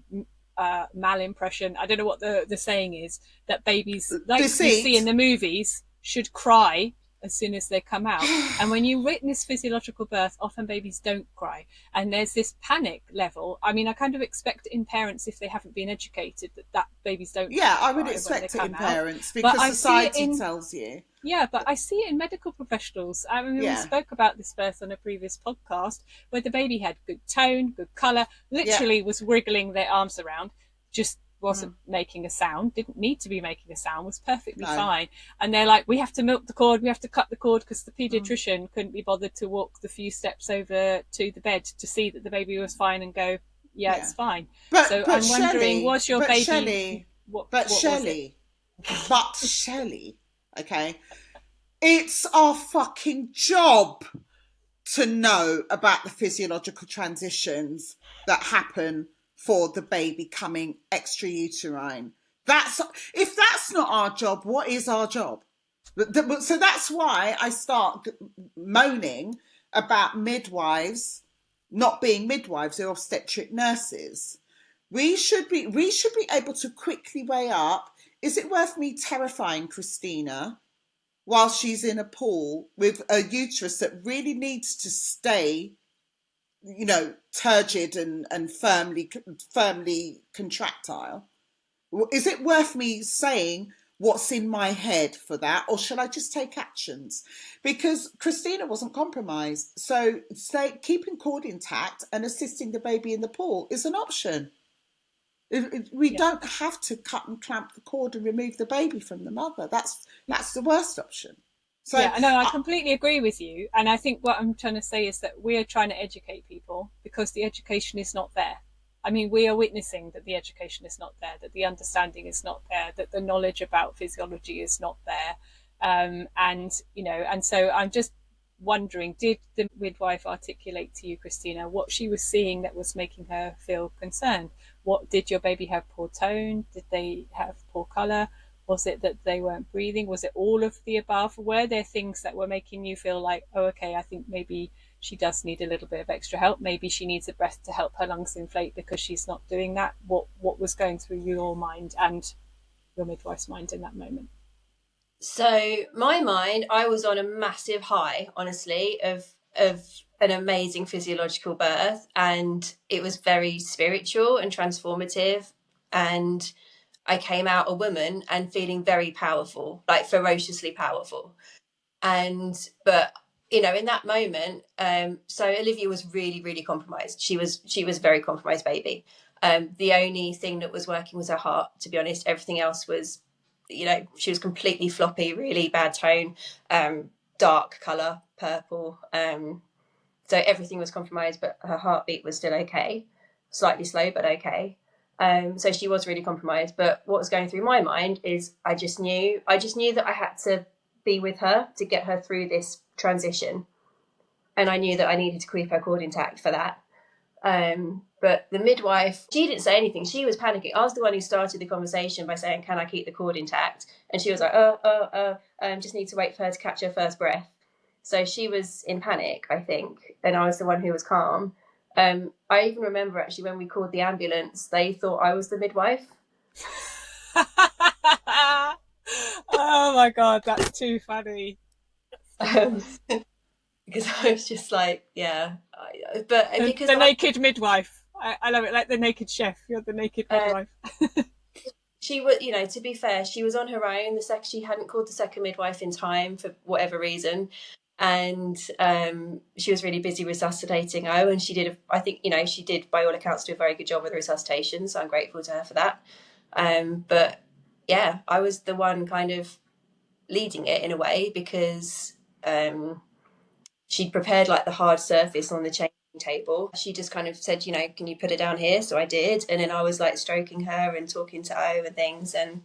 malimpression, I don't know what the saying is, that babies, like Deceit. you see in the movies, should cry as soon as they come out. And when you witness physiological birth, often babies don't cry. And there's this panic level. I mean, I kind of expect in parents, if they haven't been educated, that babies don't cry. Yeah, I would expect it in parents, because society tells you. Yeah, but I see it in medical professionals. I mean, we spoke about this birth on a previous podcast, where the baby had good tone, good colour, literally was wriggling their arms around, just wasn't making a sound, didn't need to be making a sound, was perfectly fine. And they're like, we have to milk the cord, we have to cut the cord, because the paediatrician couldn't be bothered to walk the few steps over to the bed to see that the baby was fine and go, it's fine. But I'm wondering, was your baby... Shellie, what Shellie, okay, it's our fucking job to know about the physiological transitions that happen for the baby coming extrauterine. If that's not our job, what is our job? So that's why I start moaning about midwives not being midwives or obstetric nurses. We should be able to quickly weigh up, is it worth me terrifying Christina while she's in a pool with a uterus that really needs to stay, you know, turgid and firmly contractile? Is it worth me saying what's in my head for that, or should I just take actions? Because Christina wasn't compromised, so keeping cord intact and assisting the baby in the pool is an option. We don't have to cut and clamp the cord and remove the baby from the mother. That's the worst option. So I completely agree with you. And I think what I'm trying to say is that we are trying to educate people, because the education is not there. I mean, we are witnessing that the education is not there, that the understanding is not there, that the knowledge about physiology is not there. And so I'm just wondering, did the midwife articulate to you, Christina, what she was seeing that was making her feel concerned? What did your baby have? Poor tone? Did they have poor colour? Was it that they weren't breathing? Was it all of the above? Were there things that were making you feel like, oh, okay, I think maybe she does need a little bit of extra help. Maybe she needs a breath to help her lungs inflate because she's not doing that. What was going through your mind and your midwife's mind in that moment? So my mind, I was on a massive high, honestly, of an amazing physiological birth, and it was very spiritual and transformative, and I came out a woman and feeling very powerful, like ferociously powerful. But you know, in that moment, so Olivia was really, really compromised. She was a very compromised baby. The only thing that was working was her heart, to be honest. Everything else was, you know, she was completely floppy, really bad tone, dark colour, purple. So everything was compromised, but her heartbeat was still okay. Slightly slow, but okay. So she was really compromised. But what was going through my mind is I just knew that I had to be with her to get her through this transition. And I knew that I needed to keep her cord intact for that. But the midwife, she didn't say anything. She was panicking. I was the one who started the conversation by saying, "Can I keep the cord intact?" And she was like, just need to wait for her to catch her first breath. So she was in panic, I think. And I was the one who was calm. I even remember actually when we called the ambulance, they thought I was the midwife. Oh my God, that's too funny. Because I was just like, yeah. But because the naked midwife. I love it, like the naked chef. You're the naked midwife. She was, to be fair, she was on her own. She hadn't called the second midwife in time for whatever reason. And she was really busy resuscitating O, and she did, I think, she did, by all accounts, do a very good job with the resuscitation. So I'm grateful to her for that. But yeah, I was the one kind of leading it in a way because she'd prepared like the hard surface on the changing table. She just kind of said, can you put it down here? So I did. And then I was like stroking her and talking to O and things. And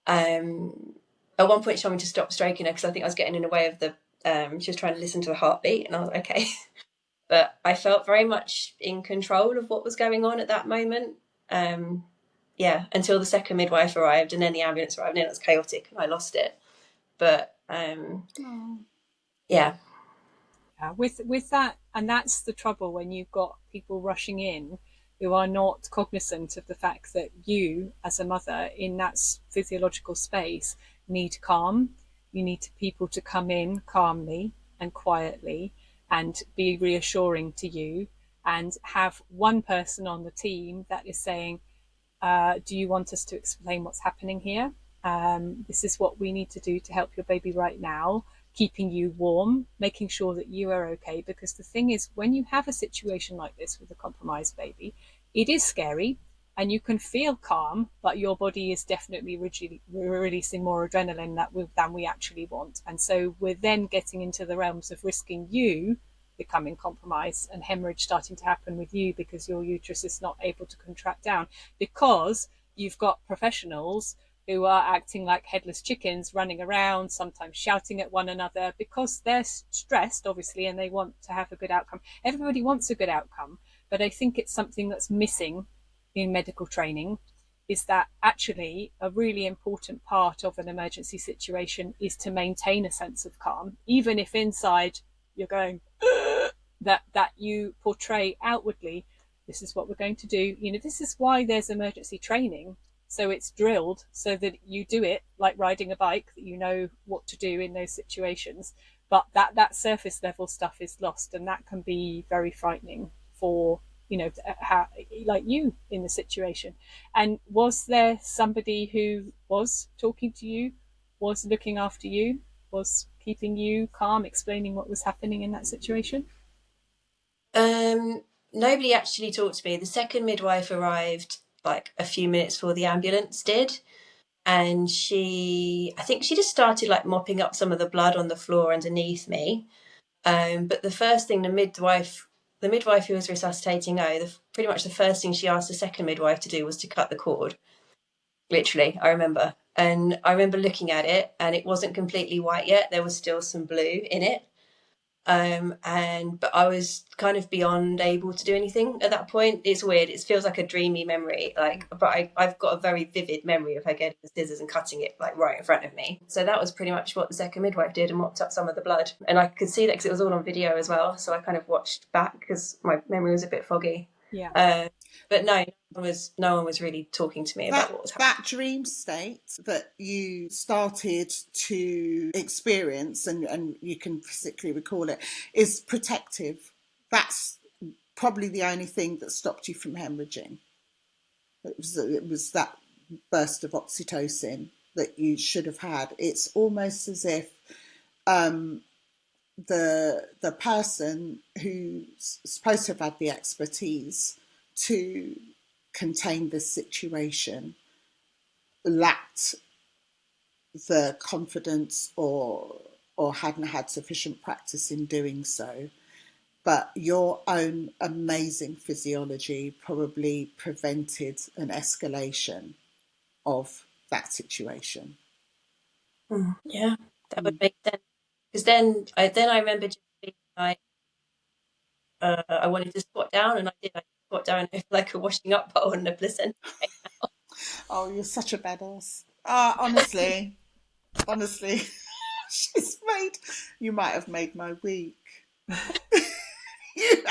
at one point she told me to stop stroking her because I think I was getting in the way of she was trying to listen to the heartbeat, and I was like, okay. But I felt very much in control of what was going on at that moment. Until the second midwife arrived, and then the ambulance arrived, and then it was chaotic and I lost it. But with that, and that's the trouble when you've got people rushing in who are not cognizant of the fact that you as a mother in that physiological space need calm. You need people to come in calmly and quietly and be reassuring to you, and have one person on the team that is saying, do you want us to explain what's happening here? This is what we need to do to help your baby right now, keeping you warm, making sure that you are okay. Because the thing is, when you have a situation like this with a compromised baby, it is scary and you can feel calm, but your body is definitely releasing more adrenaline than we actually want. And so we're then getting into the realms of risking you becoming compromised and hemorrhage starting to happen with you because your uterus is not able to contract down, because you've got professionals who are acting like headless chickens, running around, sometimes shouting at one another because they're stressed, obviously, and they want to have a good outcome. Everybody wants a good outcome, but I think it's something that's missing in medical training, is that actually a really important part of an emergency situation is to maintain a sense of calm, even if inside you're going, that you portray outwardly, this is what we're going to do. This is why there's emergency training. So it's drilled so that you do it like riding a bike, that you know what to do in those situations. But that surface level stuff is lost, and that can be very frightening for, how, like you in the situation. And was there somebody who was talking to you, was looking after you, was keeping you calm, explaining what was happening in that situation? Nobody actually talked to me. The second midwife arrived like a few minutes before the ambulance did, and I think she just started like mopping up some of the blood on the floor underneath me. But the first thing the midwife who was resuscitating pretty much the first thing she asked the second midwife to do was to cut the cord. Literally, I remember. And I remember looking at it, and it wasn't completely white yet. There was still some blue in it. But I was kind of beyond able to do anything at that point. It's weird. It feels like a dreamy memory. But I've got a very vivid memory of her getting the scissors and cutting it like right in front of me. So that was pretty much what the second midwife did, and mopped up some of the blood. And I could see that because it was all on video as well. So I kind of watched back because my memory was a bit foggy. Yeah. But no one was really talking to me about what was happening. That dream state that you started to experience, and you can physically recall it, is protective. That's probably the only thing that stopped you from hemorrhaging. It was that burst of oxytocin that you should have had. It's almost as if the person who's supposed to have had the expertise to contain this situation lacked the confidence or hadn't had sufficient practice in doing so. but your own amazing physiology probably prevented an escalation of that situation. Yeah, that would make sense. Because then I remember just being like, I wanted to squat down, and I did. I squat down like a washing up bowl, and the placenta came out. Oh, you're such a badass. Honestly, you might have made my week. You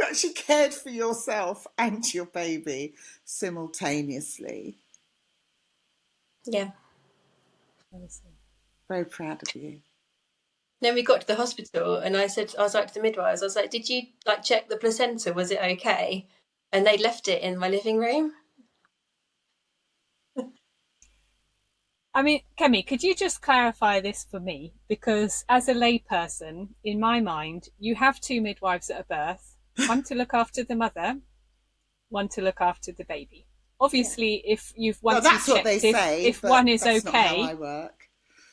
actually cared for yourself and your baby simultaneously. Yeah. Very proud of you. Then we got to the hospital, and I was like to the midwives, I was like, did you like check the placenta? Was it okay? And they left it in my living room. I mean, Kemi, could you just clarify this for me? Because as a layperson, in my mind, you have two midwives at a birth, one to look after the mother, one to look after the baby. Obviously, if you've once that's you've what they checked say, if one is that's okay, not how I work.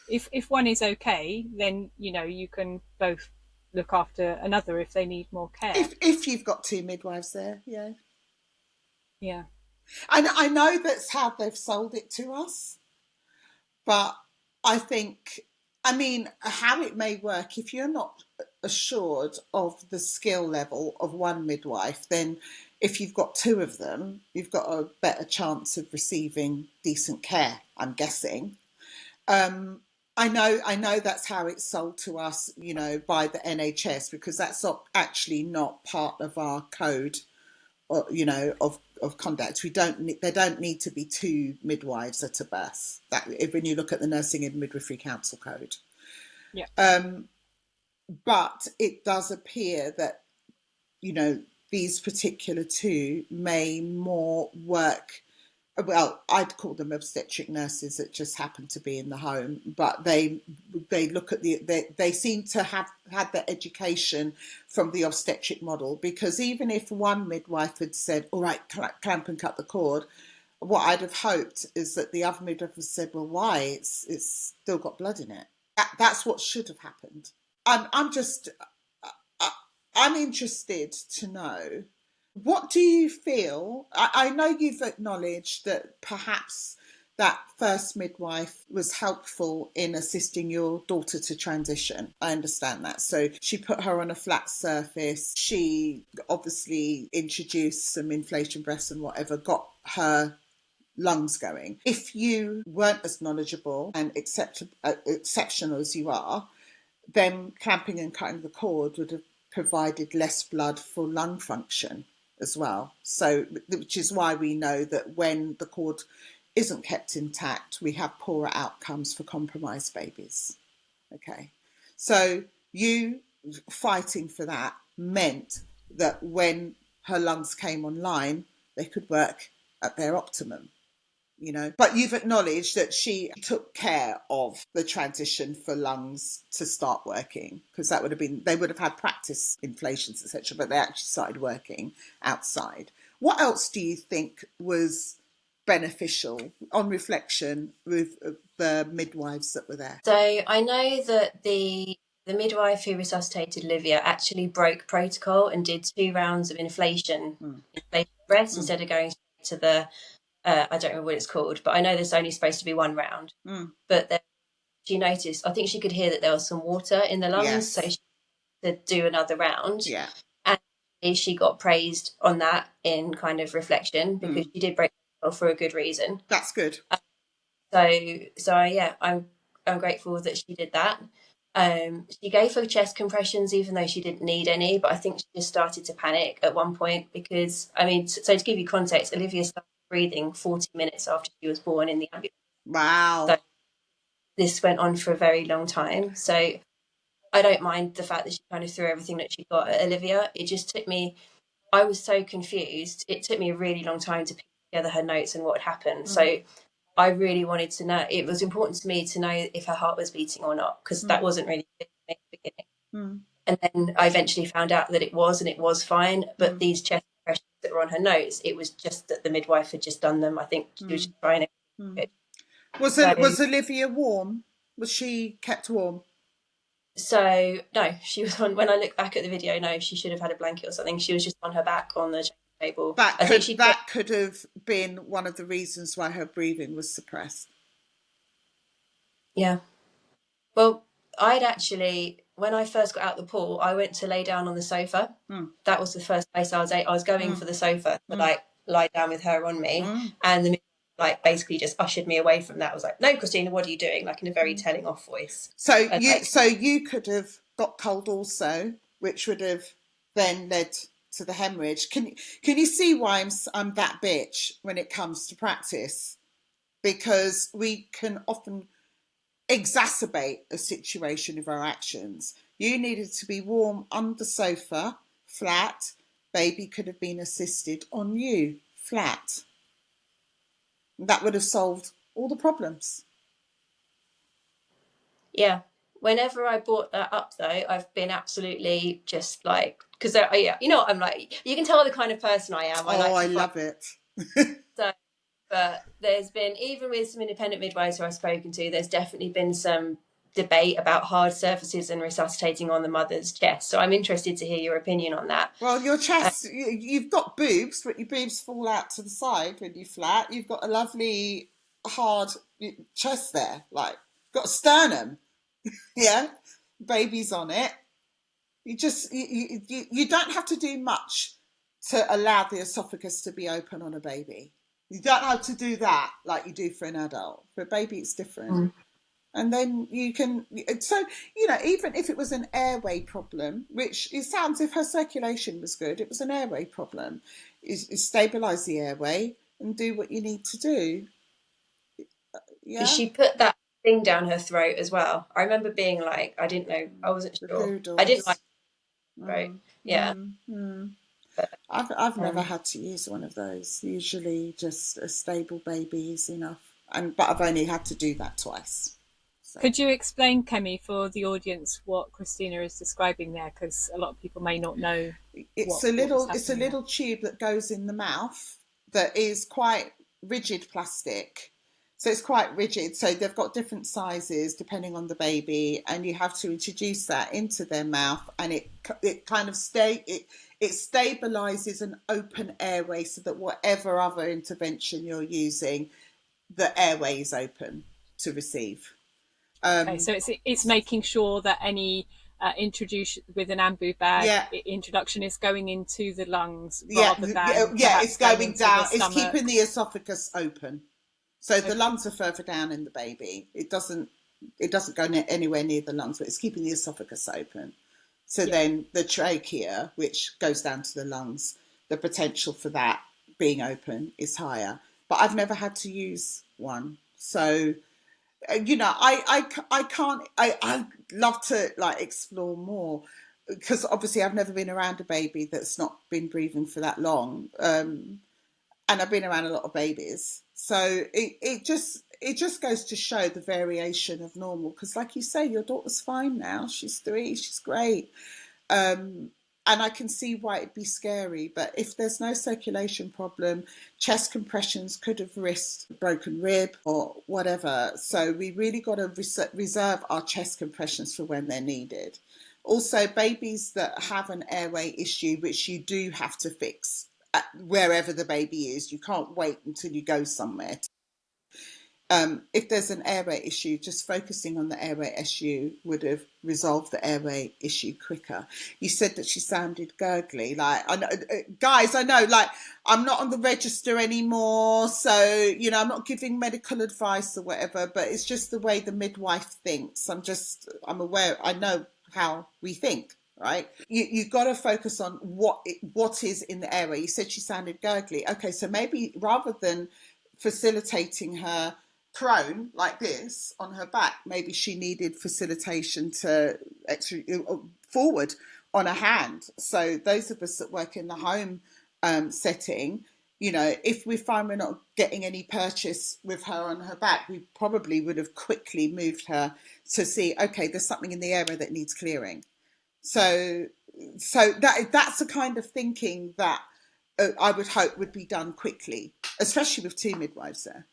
If one is okay, then you can both look after another if they need more care. If you've got two midwives there, yeah. Yeah. And I know that's how they've sold it to us. But I think, how it may work, if you're not assured of the skill level of one midwife, then if you've got two of them, you've got a better chance of receiving decent care, I'm guessing. I know that's how it's sold to us, by the NHS, because that's actually not part of our code, of conduct. There don't need to be two midwives at a birth. When you look at the Nursing and Midwifery Council code. Yeah. But it does appear that, these particular two may more work. Well, I'd call them obstetric nurses that just happen to be in the home, but they look at they seem to have had their education from the obstetric model, because even if one midwife had said, all right, clamp and cut the cord, what I'd have hoped is that the other midwife has said, well, why? It's still got blood in it. That's what should have happened. I'm interested to know, what do you feel? I know you've acknowledged that perhaps that first midwife was helpful in assisting your daughter to transition. I understand that. So she put her on a flat surface. She obviously introduced some inflation breaths and whatever, got her lungs going. If you weren't as knowledgeable and exceptional as you are, then clamping and cutting the cord would have provided less blood for lung function as well. So, which is why we know that when the cord isn't kept intact, we have poorer outcomes for compromised babies. Okay. So you fighting for that meant that when her lungs came online, they could work at their optimum. But you've acknowledged that she took care of the transition for lungs to start working, because they would have had practice inflations, etc., but they actually started working outside. What else do you think was beneficial on reflection with the midwives that were there? So I know that the midwife who resuscitated Olivia actually broke protocol and did 2 rounds of inflation breaths instead of going straight to the I don't remember what it's called, but I know there's only supposed to be 1 round. But she noticed, I think she could hear that there was some water in the lungs, Yes. so she had to do another round. Yeah. And she got praised on that in kind of reflection, because she did break protocol for a good reason. That's good. So yeah, I'm grateful that she did that. She gave her chest compressions even though she didn't need any, but I think she just started to panic at one point because, so to give you context, Olivia started breathing 40 minutes after she was born in the ambulance. Wow. So this went on for a very long time. So I don't mind the fact that she kind of threw everything that she got at Olivia. It just took me, I was so confused. It took me a really long time to piece together her notes and what had happened. So I really wanted to know. It was important to me to know if her heart was beating or not, because that wasn't really clear to me at the beginning. And then I eventually found out that it was, and it was fine. But these chest compressions that were on her notes, it was just that the midwife had just done them. I think she was just trying to. Was Olivia warm? Was she kept warm? So no, she was on. When I look back at the video, no, she should have had a blanket or something. She was just on her back on the changing table. That could have been one of the reasons why her breathing was suppressed. Yeah. Well, I'd actually, when I first got out the pool, I went to lay down on the sofa. That was the first place I was going for the sofa to like lie down with her on me, and the like basically just ushered me away from that. I was like, "No, Christina, what are you doing?" Like in a very telling off voice. So you could have got cold also, which would have then led to the hemorrhage. Can you see why I'm that bitch when it comes to practice? Because we can often exacerbate a situation with our actions. You needed to be warm on the sofa, flat. Baby could have been assisted on you, flat. That would have solved all the problems. Yeah. Whenever I brought that up, though, I've been absolutely just like, because you know what I'm like. You can tell the kind of person I am. I love it. So, but there's been, even with some independent midwives who I've spoken to, there's definitely been some debate about hard surfaces and resuscitating on the mother's chest. So I'm interested to hear your opinion on that. Well, your chest, you've got boobs, but your boobs fall out to the side when you're flat. You've got a lovely hard chest there, like got a sternum. Yeah, baby's on it. You just you don't have to do much to allow the esophagus to be open on a baby. You don't have to do that like you do for an adult. For a baby, it's different. And then you can, so, you know, even if it was an airway problem, which it sounds, if her circulation was good, it was an airway problem, is stabilise the airway and do what you need to do. Yeah. She put that thing down her throat as well. I remember being like, I didn't know, I wasn't sure. I didn't like throat. Yeah. I've never had to use one of those. Usually just a stable baby is enough. But I've only had to do that twice. So. Could you explain, Kemi, for the audience what Christina is describing there? Because a lot of people may not know. It's a little tube that goes in the mouth that is quite rigid plastic. So it's quite rigid. So they've got different sizes depending on the baby, and you have to introduce that into their mouth, and it kind of it stabilizes an open airway so that whatever other intervention you're using, the airway is open to receive. Okay, so it's making sure that any introduction with an ambu bag introduction is going into the lungs rather than it's going down. It's keeping the esophagus open, so the lungs are further down in the baby. It doesn't go anywhere near the lungs, but it's keeping the esophagus open. So then the trachea, which goes down to the lungs, the potential for that being open is higher. But I've never had to use one, so. You know, I'd love to like explore more, because obviously I've never been around a baby that's not been breathing for that long, and I've been around a lot of babies, so it just goes to show the variation of normal. Because like you say, your daughter's fine now, she's 3, she's great, and I can see why it'd be scary. But if there's no circulation problem, chest compressions could have risked a broken rib or whatever. So we really got to reserve our chest compressions for when they're needed. Also, babies that have an airway issue, which you do have to fix wherever the baby is, you can't wait until you go somewhere. If there's an airway issue, just focusing on the airway issue would have resolved the airway issue quicker. You said that she sounded gurgly. Like, I know, guys, I know, like, I'm not on the register anymore, so, you know, I'm not giving medical advice or whatever, but it's just the way the midwife thinks. I'm aware, I know how we think, right? You got to focus on what is in the airway. You said she sounded gurgly. Okay, so maybe rather than facilitating her prone like this on her back, maybe she needed facilitation to forward on a hand. So those of us that work in the home setting, you know, if we find we're not getting any purchase with her on her back, we probably would have quickly moved her to see, okay, there's something in the area that needs clearing. So that's the kind of thinking that I would hope would be done quickly, especially with 2 midwives there.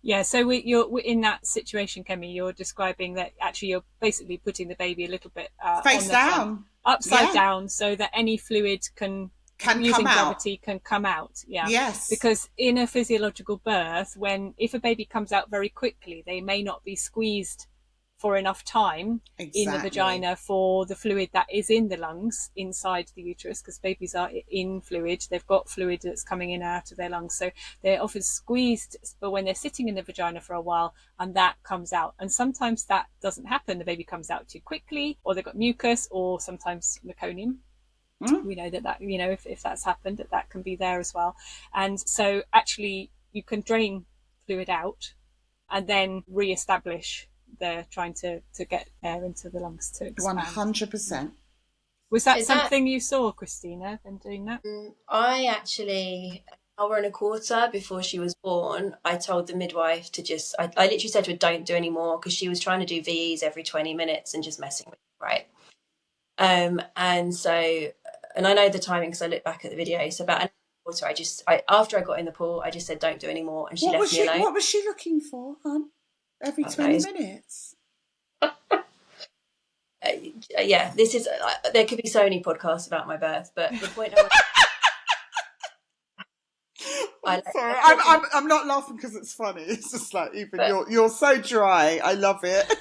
Yeah, so you're in that situation, Kemi. You're describing that actually you're basically putting the baby a little bit Face on the down. front, upside Yeah. down, so that any fluid can come using out. gravity can come out. Yeah. Yes. Because in a physiological birth, if a baby comes out very quickly, they may not be squeezed for enough time in the vagina for the fluid that is in the lungs inside the uterus, because babies are in fluid. They've got fluid that's coming in and out of their lungs. So they're often squeezed, but when they're sitting in the vagina for a while, and that comes out. And sometimes that doesn't happen. The baby comes out too quickly, or they've got mucus, or sometimes meconium. We know that if that's happened, that can be there as well. And so actually you can drain fluid out and then re-establish. They're trying to get air into the lungs to expand. 100%. Was that something you saw, Christina, then doing that? I actually, an hour and a quarter before she was born, I told the midwife to just, I literally said to her, don't do any more, because she was trying to do VEs every 20 minutes and just messing with me, right? And so, and I know the timing because I looked back at the video. So about an hour and a quarter, after I got in the pool, I just said, don't do any more. And she left me alone. What was she looking for, hon? Every 20 minutes? Yeah, this is, there could be so many podcasts about my birth, but the point Sorry, I'm not laughing because it's funny. It's just like, you're so dry. I love it.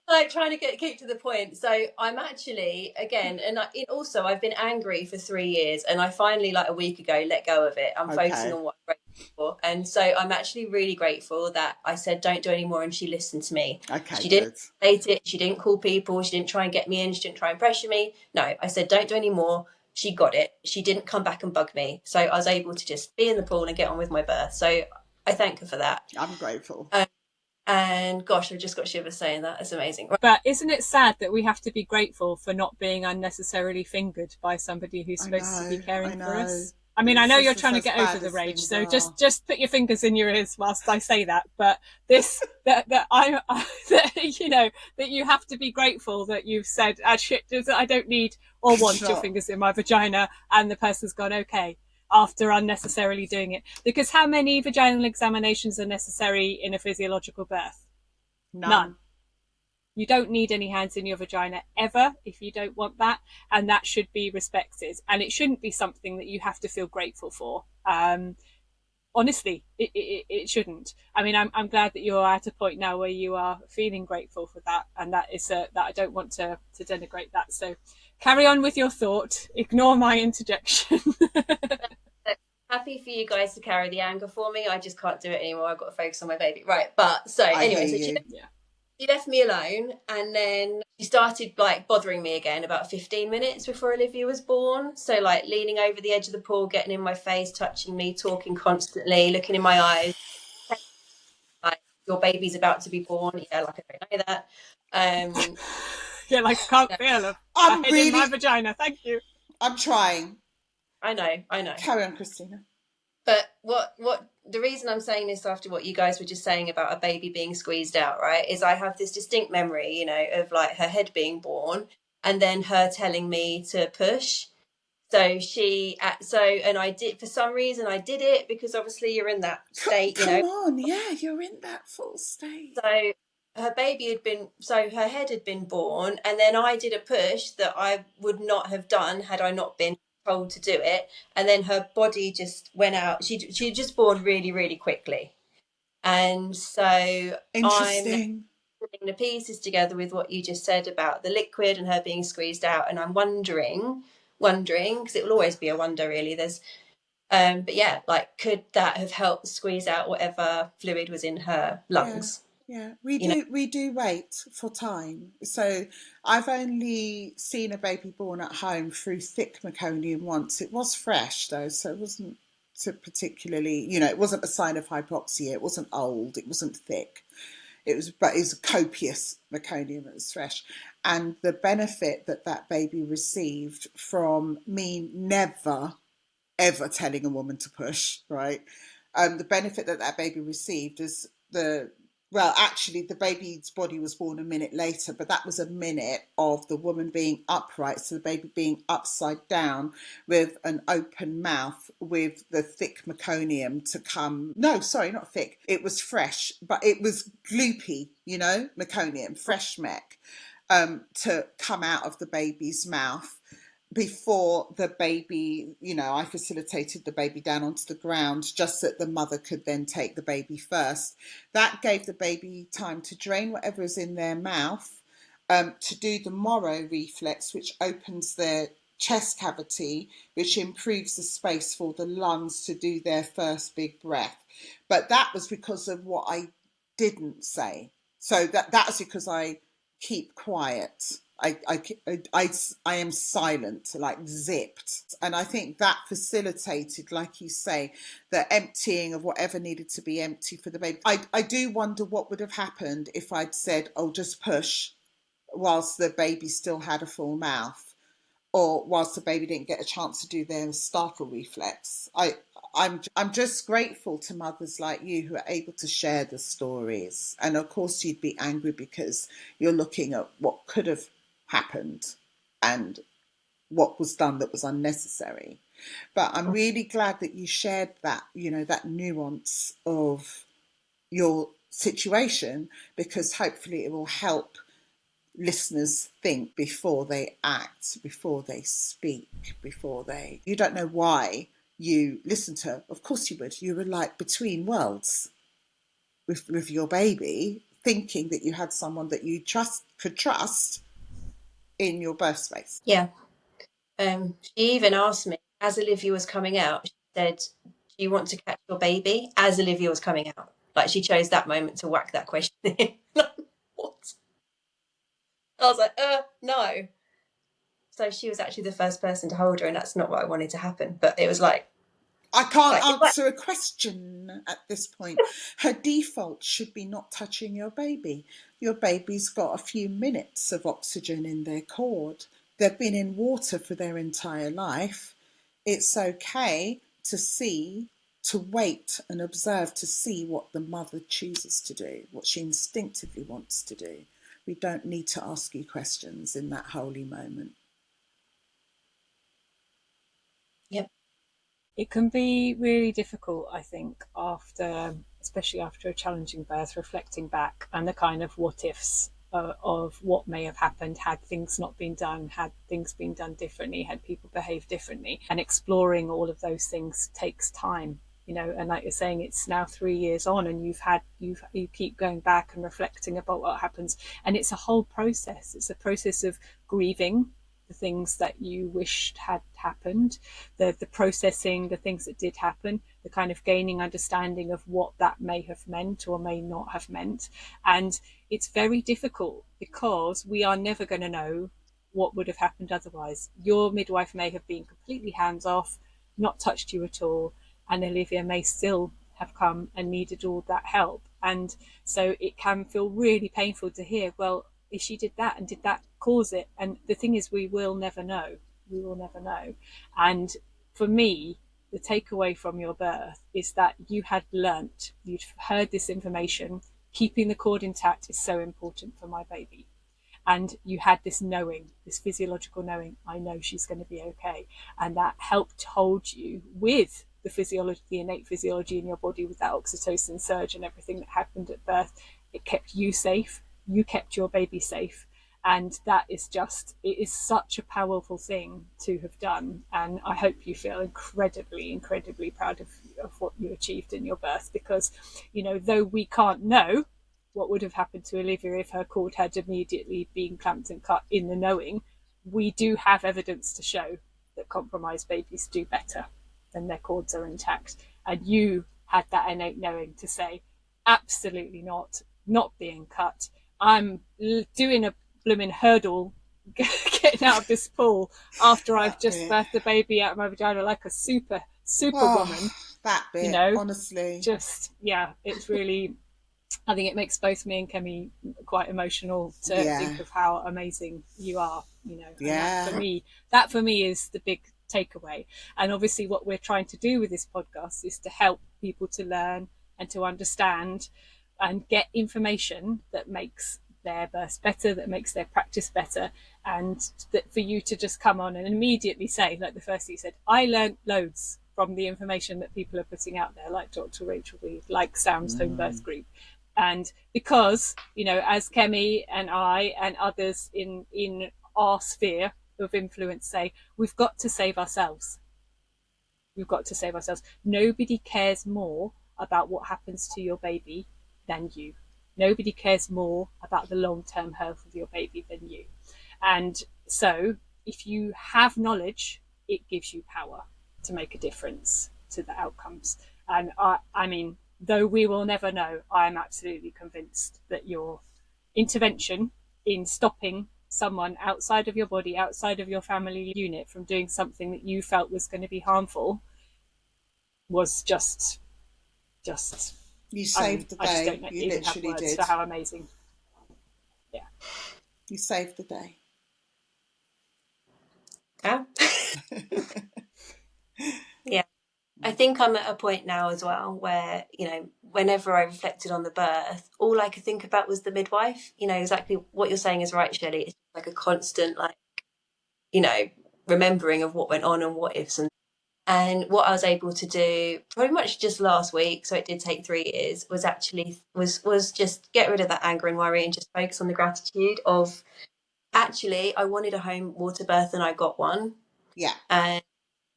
Like trying to keep to the point. So I'm actually, again, and also I've been angry for 3 years, and I finally, like a week ago, let go of it. I'm focusing on what I'm grateful for. And so I'm actually really grateful that I said don't do any more, and she listened to me. She didn't hate it, she didn't call people, she didn't try and get me in, she didn't try and pressure me. No, I said don't do any more. She got it. She didn't come back and bug me. So I was able to just be in the pool and get on with my birth. So I thank her for that. I'm grateful. And gosh, I've just got shivers saying that. It's amazing. But isn't it sad that we have to be grateful for not being unnecessarily fingered by somebody who's supposed to be caring for us? I mean, I know you're trying to get over the rage, so just put your fingers in your ears whilst I say that. But that you have to be grateful that you've said, I don't need or want your fingers in my vagina, and the person's gone okay after unnecessarily doing it. Because how many vaginal examinations are necessary in a physiological birth? None. You don't need any hands in your vagina ever if you don't want that, and that should be respected. And it shouldn't be something that you have to feel grateful for. Honestly, it shouldn't. I mean, I'm glad that you're at a point now where you are feeling grateful for that, and that is that I don't want to denigrate that. So carry on with your thought. Ignore my interjection. Happy for you guys to carry the anger for me. I just can't do it anymore. I've got to focus on my baby. Right. But so anyway, so she left me alone, and then she started like bothering me again about 15 minutes before Olivia was born. So like leaning over the edge of the pool, getting in my face, touching me, talking constantly, looking in my eyes. Like, your baby's about to be born. Yeah, like I don't know that. Yeah, like I can't feel a head in my vagina. Thank you. I'm trying. I know. Carry on, Christina. But what the reason I'm saying this after what you guys were just saying about a baby being squeezed out, right, is I have this distinct memory, of like her head being born and then her telling me to push. So and I did, for some reason I did it because obviously you're in that state, Come on, yeah, you're in that full state. So her head had been born, and then I did a push that I would not have done had I not been told to do it, and then her body just went out. She just born really, really quickly, and so I'm putting the pieces together with what you just said about the liquid and her being squeezed out, and I'm wondering because it will always be a wonder, really. There's but yeah, like, could that have helped squeeze out whatever fluid was in her lungs? Yeah, we do wait for time. So I've only seen a baby born at home through thick meconium once. It was fresh though, so it wasn't particularly, it wasn't a sign of hypoxia. It wasn't old. It wasn't thick. It was copious meconium. It was fresh, and the benefit that baby received from me never ever telling a woman to push, right? The benefit that baby received is the Well, actually, the baby's body was born a minute later, but that was a minute of the woman being upright, so the baby being upside down with an open mouth with the thick meconium to come. No, sorry, not thick. It was fresh, but it was gloopy, meconium, fresh mech, to come out of the baby's mouth. Before the baby, I facilitated the baby down onto the ground just so that the mother could then take the baby first. That gave the baby time to drain whatever is in their mouth, to do the Moro reflex, which opens their chest cavity, which improves the space for the lungs to do their first big breath. But that was because of what I didn't say. So that's because I keep quiet. I am silent, like zipped. And I think that facilitated, like you say, the emptying of whatever needed to be empty for the baby. I do wonder what would have happened if I'd said, oh, just push whilst the baby still had a full mouth, or whilst the baby didn't get a chance to do their startle reflex. I'm just grateful to mothers like you who are able to share the stories. And of course you'd be angry because you're looking at what could have happened and what was done that was unnecessary. But I'm really glad that you shared that, that nuance of your situation, because hopefully it will help listeners think before they act, before they speak, you don't know why you listen to her. Of course you would. You were like between worlds with your baby, thinking that you had someone that you could trust in your birth space. Yeah. She even asked me, as Olivia was coming out, she said, do you want to catch your baby? As Olivia was coming out. Like, she chose that moment to whack that question in. What? I was like, no. So she was actually the first person to hold her, and that's not what I wanted to happen. But it was like, I can't answer a question at this point. Her default should be not touching your baby. Your baby's got a few minutes of oxygen in their cord. They've been in water for their entire life. It's okay to wait and observe to see what the mother chooses to do, what she instinctively wants to do. We don't need to ask you questions in that holy moment. Yep. It can be really difficult, I think, especially after a challenging birth, reflecting back and the kind of what ifs of what may have happened had things not been done, had things been done differently, had people behaved differently. And exploring all of those things takes time, and like you're saying, it's now 3 years on, and you keep going back and reflecting about what happens. And it's a whole process. It's a process of grieving the things that you wished had happened, the processing the things that did happen, the kind of gaining understanding of what that may have meant or may not have meant. And it's very difficult because we are never going to know what would have happened otherwise. Your midwife may have been completely hands off, not touched you at all, and Olivia may still have come and needed all that help. And so it can feel really painful to hear, well, if she did that and did that cause it? And the thing is, we will never know. And for me, the takeaway from your birth is that you had learnt, you'd heard this information, keeping the cord intact is so important for my baby. And you had this knowing, this physiological knowing, I know she's going to be okay. And that helped hold you with the physiology, the innate physiology in your body, with that oxytocin surge and everything that happened at birth. It kept you safe. You kept your baby safe. And that is it is such a powerful thing to have done. And I hope you feel incredibly, incredibly proud of what you achieved in your birth, because, though we can't know what would have happened to Olivia if her cord had immediately been clamped and cut in the knowing, we do have evidence to show that compromised babies do better when their cords are intact. And you had that innate knowing to say, absolutely not being cut. I'm doing a blooming hurdle getting out of this pool after I've just birthed the baby out of my vagina like a super woman. That bit, honestly. It's really, I think it makes both me and Kemi quite emotional to think of how amazing you are, And that for me is the big takeaway. And obviously what we're trying to do with this podcast is to help people to learn and to understand and get information that makes their birth better, that makes their practice better, and that for you to just come on and immediately say, like the first thing you said, I learned loads from the information that people are putting out there, like Dr. Rachel Reed, like Sam's home birth group. And because, you know, as Kemi and I and others in our sphere of influence say, we've got to save ourselves. We've got to save ourselves. Nobody cares more about what happens to your baby than you. Nobody cares more about the long-term health of your baby than you. And so if you have knowledge, it gives you power to make a difference to the outcomes. And I mean, though we will never know, I am absolutely convinced that your intervention in stopping someone outside of your body, outside of your family unit from doing something that you felt was going to be harmful was just you saved the day. I just don't you even have literally words did. for how amazing. Yeah. You saved the day. Yeah. Yeah. I think I'm at a point now as well where, you know, whenever I reflected on the birth, all I could think about was the midwife. You know, exactly what you're saying is right, Shellie. It's like a constant, like, you know, remembering of what went on and what ifs. And what I was able to do pretty much just last week, so it did take 3 years, was actually was just get rid of that anger and worry and just focus on the gratitude of, actually, I wanted a home water birth and I got one. Yeah. And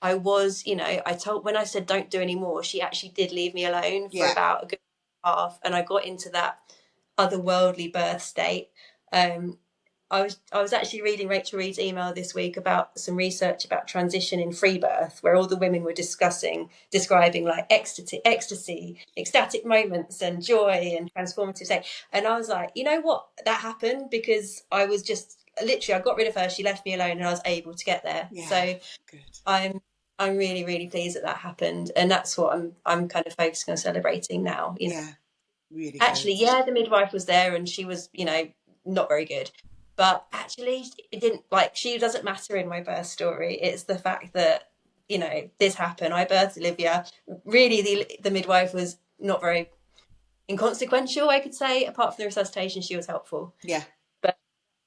I was, you know, when I said don't do any more, she actually did leave me alone for about a good half, and I got into that otherworldly birth state. I was actually reading Rachel Reed's email this week about some research about transition in free birth, where all the women were describing like ecstasy, ecstatic moments and joy and transformative state. And I was like, you know what, that happened because I was just literally, I got rid of her, she left me alone, and I was able to get there. Yeah, so good. I'm really, really pleased that happened, and that's what I'm kind of focusing on celebrating now. You know, really. Actually, good. the midwife was there, and she was, you know, not very good. But actually, it didn't, like, she doesn't matter in my birth story. It's the fact that, you know, this happened. I birthed Olivia. Really, the midwife was not very inconsequential, I could say. Apart from the resuscitation, she was helpful. Yeah. But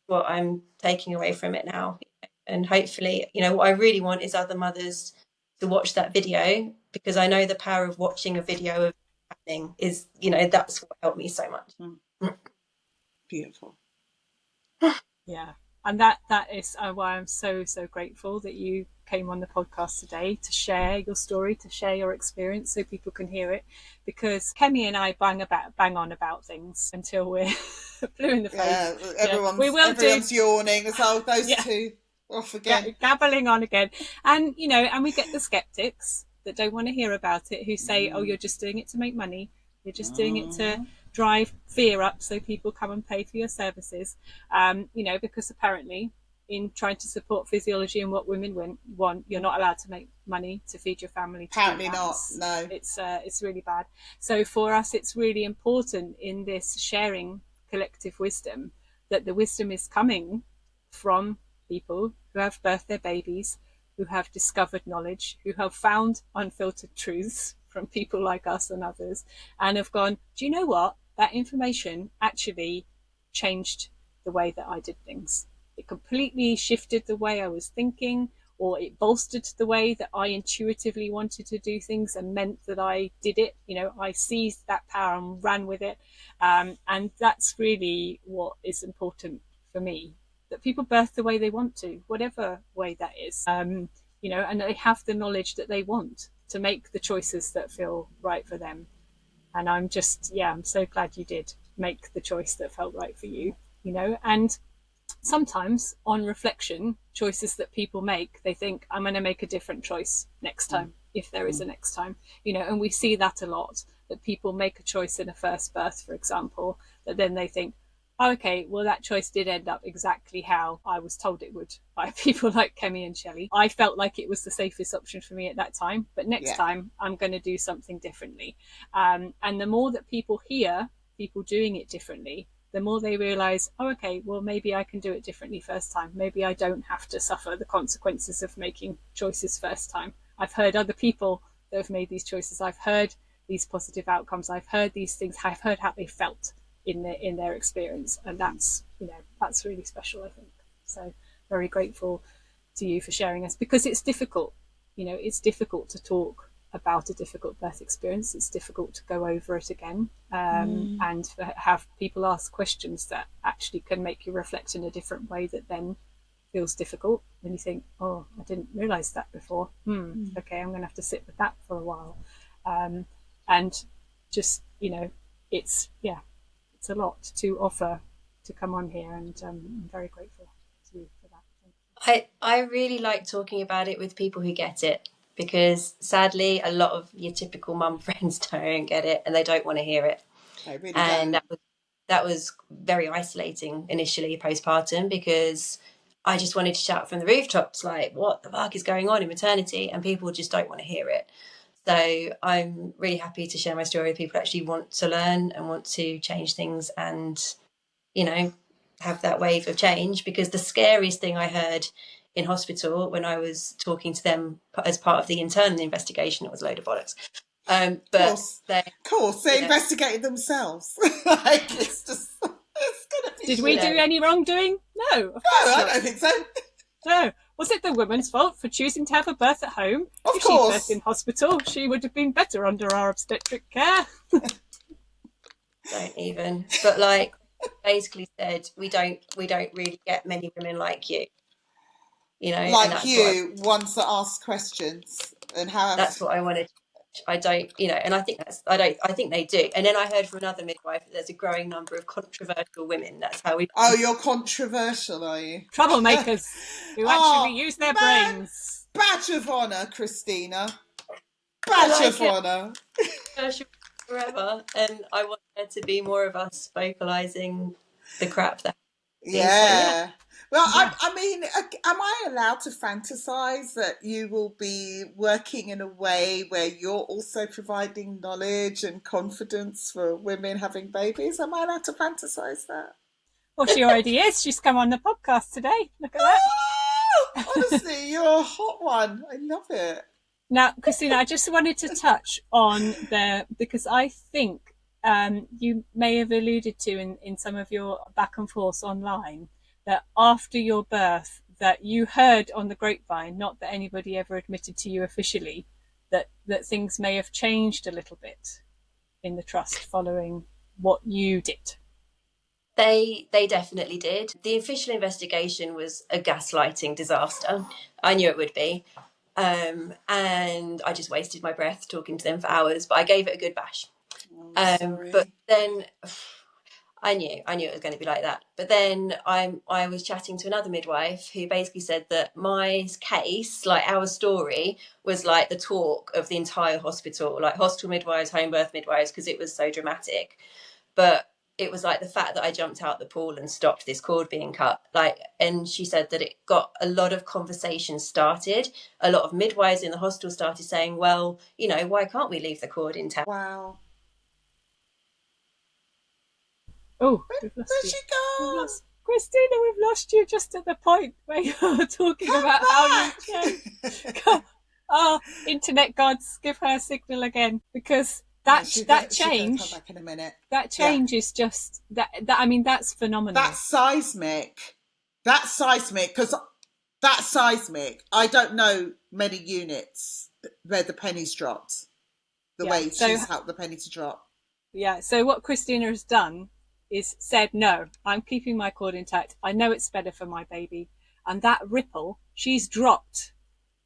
what I'm taking away from it now. And hopefully, you know, what I really want is other mothers to watch that video, because I know the power of watching a video of happening is, you know, that's what helped me so much. Beautiful. Yeah, and that is why I'm so grateful that you came on the podcast today to share your story, to share your experience, so people can hear it. Because Kemi and I bang on about things until we're blue in the face. Yeah, everyone's yawning. It's those two off again, gabbling on again, and you know, and we get the skeptics that don't want to hear about it, who say, "Oh, you're just doing it to make money. You're just doing it to drive fear up so people come and pay for your services." You know, because apparently in trying to support physiology and what women want, you're not allowed to make money to feed your family. Apparently not. No, it's really bad. So for us, it's really important in this sharing collective wisdom that the wisdom is coming from people who have birthed their babies, who have discovered knowledge, who have found unfiltered truths from people like us and others, and have gone, do you know what? That information actually changed the way that I did things. It completely shifted the way I was thinking, or it bolstered the way that I intuitively wanted to do things and meant that I did it. You know, I seized that power and ran with it. And that's really what is important for me, that people birth the way they want to, whatever way that is. You know, and they have the knowledge that they want to make the choices that feel right for them. And I'm so glad you did make the choice that felt right for you, you know. And sometimes on reflection, choices that people make, they think, I'm going to make a different choice next time, if there is a next time, you know. And we see that a lot, that people make a choice in a first birth, for example, that then they think, oh, okay, well, that choice did end up exactly how I was told it would by people like Kemi and Shellie. I felt like it was the safest option for me at that time, but next time I'm going to do something differently. And the more that people hear people doing it differently, the more they realize, oh, okay, well, maybe I can do it differently first time. Maybe I don't have to suffer the consequences of making choices first time. I've heard other people that have made these choices. I've heard these positive outcomes. I've heard these things. I've heard how they felt in their experience, and that's really special, I think. So very grateful to you for sharing us, because it's difficult. It's difficult to talk about a difficult birth experience. It's difficult to go over it again, and have people ask questions that actually can make you reflect in a different way that then feels difficult when you think, oh, I didn't realize that before. Okay, I'm gonna have to sit with that for a while. And just, it's a lot to offer to come on here, and I'm very grateful to you for that. I really like talking about it with people who get it, because sadly a lot of your typical mum friends don't get it, and they don't want to hear it. They really and don't. that was very isolating initially postpartum, because I just wanted to shout from the rooftops, like, what the fuck is going on in maternity? And people just don't want to hear it. So I'm really happy to share my story with people who actually want to learn and want to change things and, have that wave of change. Because the scariest thing I heard in hospital when I was talking to them as part of the internal investigation, it was a load of bollocks. Of course, they investigated themselves. Like, it's gonna be. Did we do any wrongdoing? No. No, I don't think so. No. Was it the woman's fault for choosing to have a birth at home? Of course. If she birthed in hospital, she would have been better under our obstetric care. Don't even. But like, basically said, we don't really get many women like you. Like you, ones that ask questions and have. That's what I wanted. I don't, and I think I think they do. And then I heard from another midwife that there's a growing number of controversial women. That's how we. Oh, you're controversial, are you? Troublemakers who actually use their brains. Badge of honour, Christina. Badge of honour. Forever, and I want there to be more of us vocalising the crap that. Yeah. Well, yeah. I mean, am I allowed to fantasize that you will be working in a way where you're also providing knowledge and confidence for women having babies? Am I allowed to fantasize that? Well, she already is. She's come on the podcast today. Look at that. Oh, honestly, you're a hot one. I love it. Now, Christina, I just wanted to touch on because I think you may have alluded to in some of your back and forth online that after your birth that you heard on the grapevine, not that anybody ever admitted to you officially, that things may have changed a little bit in the trust following what you did. They definitely did. The official investigation was a gaslighting disaster. I knew it would be. And I just wasted my breath talking to them for hours, but I gave it a good bash. But then I knew it was going to be like that. But then I was chatting to another midwife who basically said that my case, like our story, was like the talk of the entire hospital, like hospital midwives, home birth midwives, because it was so dramatic. But it was like the fact that I jumped out the pool and stopped this cord being cut. And she said that it got a lot of conversations started. A lot of midwives in the hospital started saying, well, why can't we leave the cord intact? Wow. Oh, we've lost Where'd you. she go? Christina, we've lost you just at the point where you're talking about how you changed. Oh, internet gods, give her a signal again, because that change. Come back in a minute. That change is just that. I mean, that's phenomenal. That's seismic. Because that's seismic. I don't know many units where the pennies dropped. The way she's helped the penny to drop. Yeah. So what Christina has done is said, no, I'm keeping my cord intact. I know it's better for my baby. And that ripple, she's dropped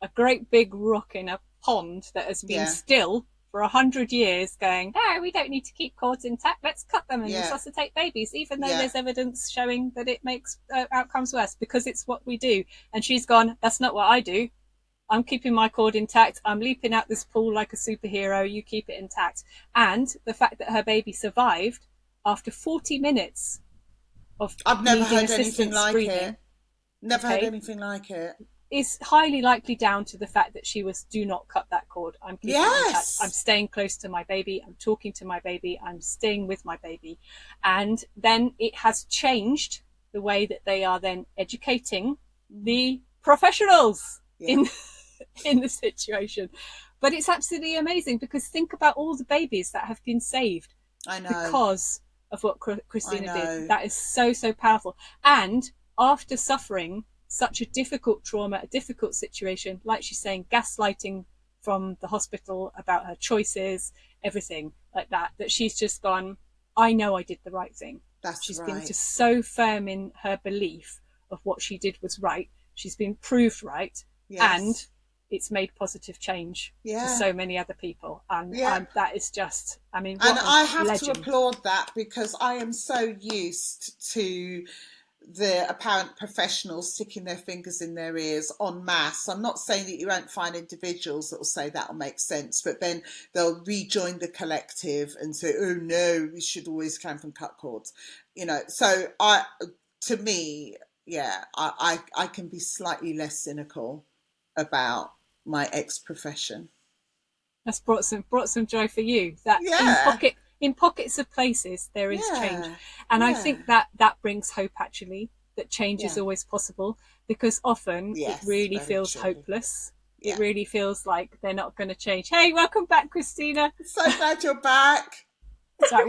a great big rock in a pond that has been still for 100 years, going, no, we don't need to keep cords intact. Let's cut them and resuscitate babies, even though there's evidence showing that it makes outcomes worse, because it's what we do. And she's gone, that's not what I do. I'm keeping my cord intact. I'm leaping out this pool like a superhero. You keep it intact. And the fact that her baby survived after 40 minutes of I've never heard anything like breathing, it. Never heard anything like it. Is highly likely down to the fact that she was, do not cut that cord. I'm keeping it intact. I'm staying close to my baby. I'm talking to my baby. I'm staying with my baby. And then it has changed the way that they are then educating the professionals in the situation. But it's absolutely amazing, because think about all the babies that have been saved I know. because of what Christina I know. did. That is so, so powerful. And after suffering such a difficult trauma, a difficult situation, like she's saying, gaslighting from the hospital about her choices, everything like that, that she's just gone, I know I did the right thing. She's right. been just so firm in her belief of what she did was right. She's been proved right. Yes. And it's made positive change to so many other people. And that is just, I mean, what and I have legend. to applaud that, because I am so used to the apparent professionals sticking their fingers in their ears en masse. I'm not saying that you won't find individuals that will say that'll make sense, but then they'll rejoin the collective and say, oh no, we should always clamp and cut cords. You know, so I can be slightly less cynical about my ex-profession. That's brought some joy for you. That in pockets of places there is change, and I think that brings hope, actually, that change is always possible, because often it really feels hopeless. It really feels like they're not going to change. Hey, welcome back, Christina. So glad you're back. So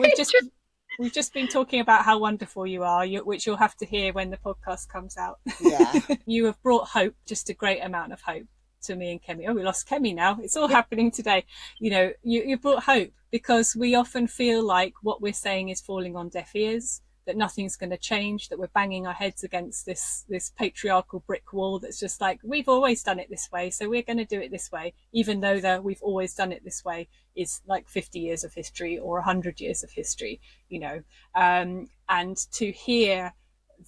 we've just been talking about how wonderful you are, which you'll have to hear when the podcast comes out. Yeah. You have brought hope, just a great amount of hope, to me and Kemi. Oh, we lost Kemi now. It's all happening today. You know, you brought hope, because we often feel like what we're saying is falling on deaf ears, that nothing's going to change, that we're banging our heads against this patriarchal brick wall that's just like, we've always done it this way, so we're going to do it this way, even though the we've always done it this way is like 50 years of history or 100 years of history, you know. And to hear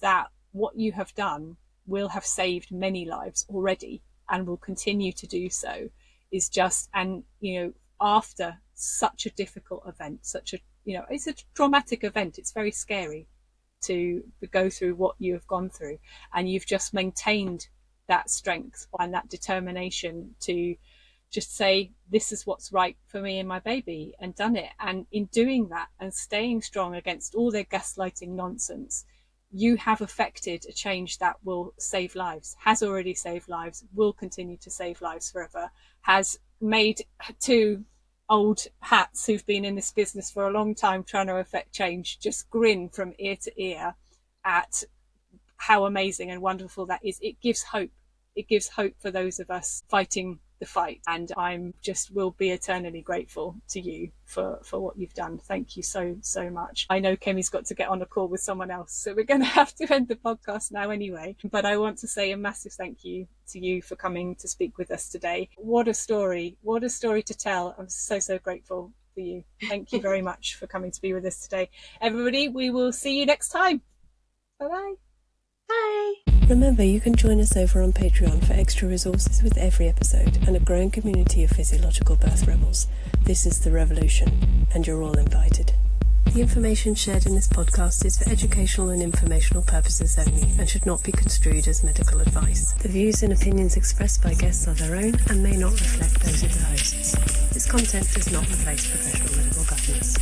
that what you have done will have saved many lives already and will continue to do so is just, and you know, after such a difficult event, it's a traumatic event, it's very scary to go through what you have gone through, and you've just maintained that strength and that determination to just say, this is what's right for me and my baby, and done it. And in doing that and staying strong against all their gaslighting nonsense, you have affected a change that will save lives, has already saved lives, will continue to save lives forever, has made two old hats who've been in this business for a long time trying to affect change just grin from ear to ear at how amazing and wonderful that is. It gives hope. It gives hope for those of us fighting the fight, and I'm just will be eternally grateful to you for what you've done. Thank you so much. I know Kemi's got to get on a call with someone else, so we're going to have to end the podcast now anyway, but I want to say a massive thank you to you for coming to speak with us today. What a story to tell. I'm so grateful for you. Thank you very much for coming to be with us today, everybody. We will see you next time. Bye. Bye. Remember, you can join us over on Patreon for extra resources with every episode and a growing community of physiological birth rebels. This is The Revolution, and you're all invited. The information shared in this podcast is for educational and informational purposes only and should not be construed as medical advice. The views and opinions expressed by guests are their own and may not reflect those of the hosts. This content does not replace professional medical guidance.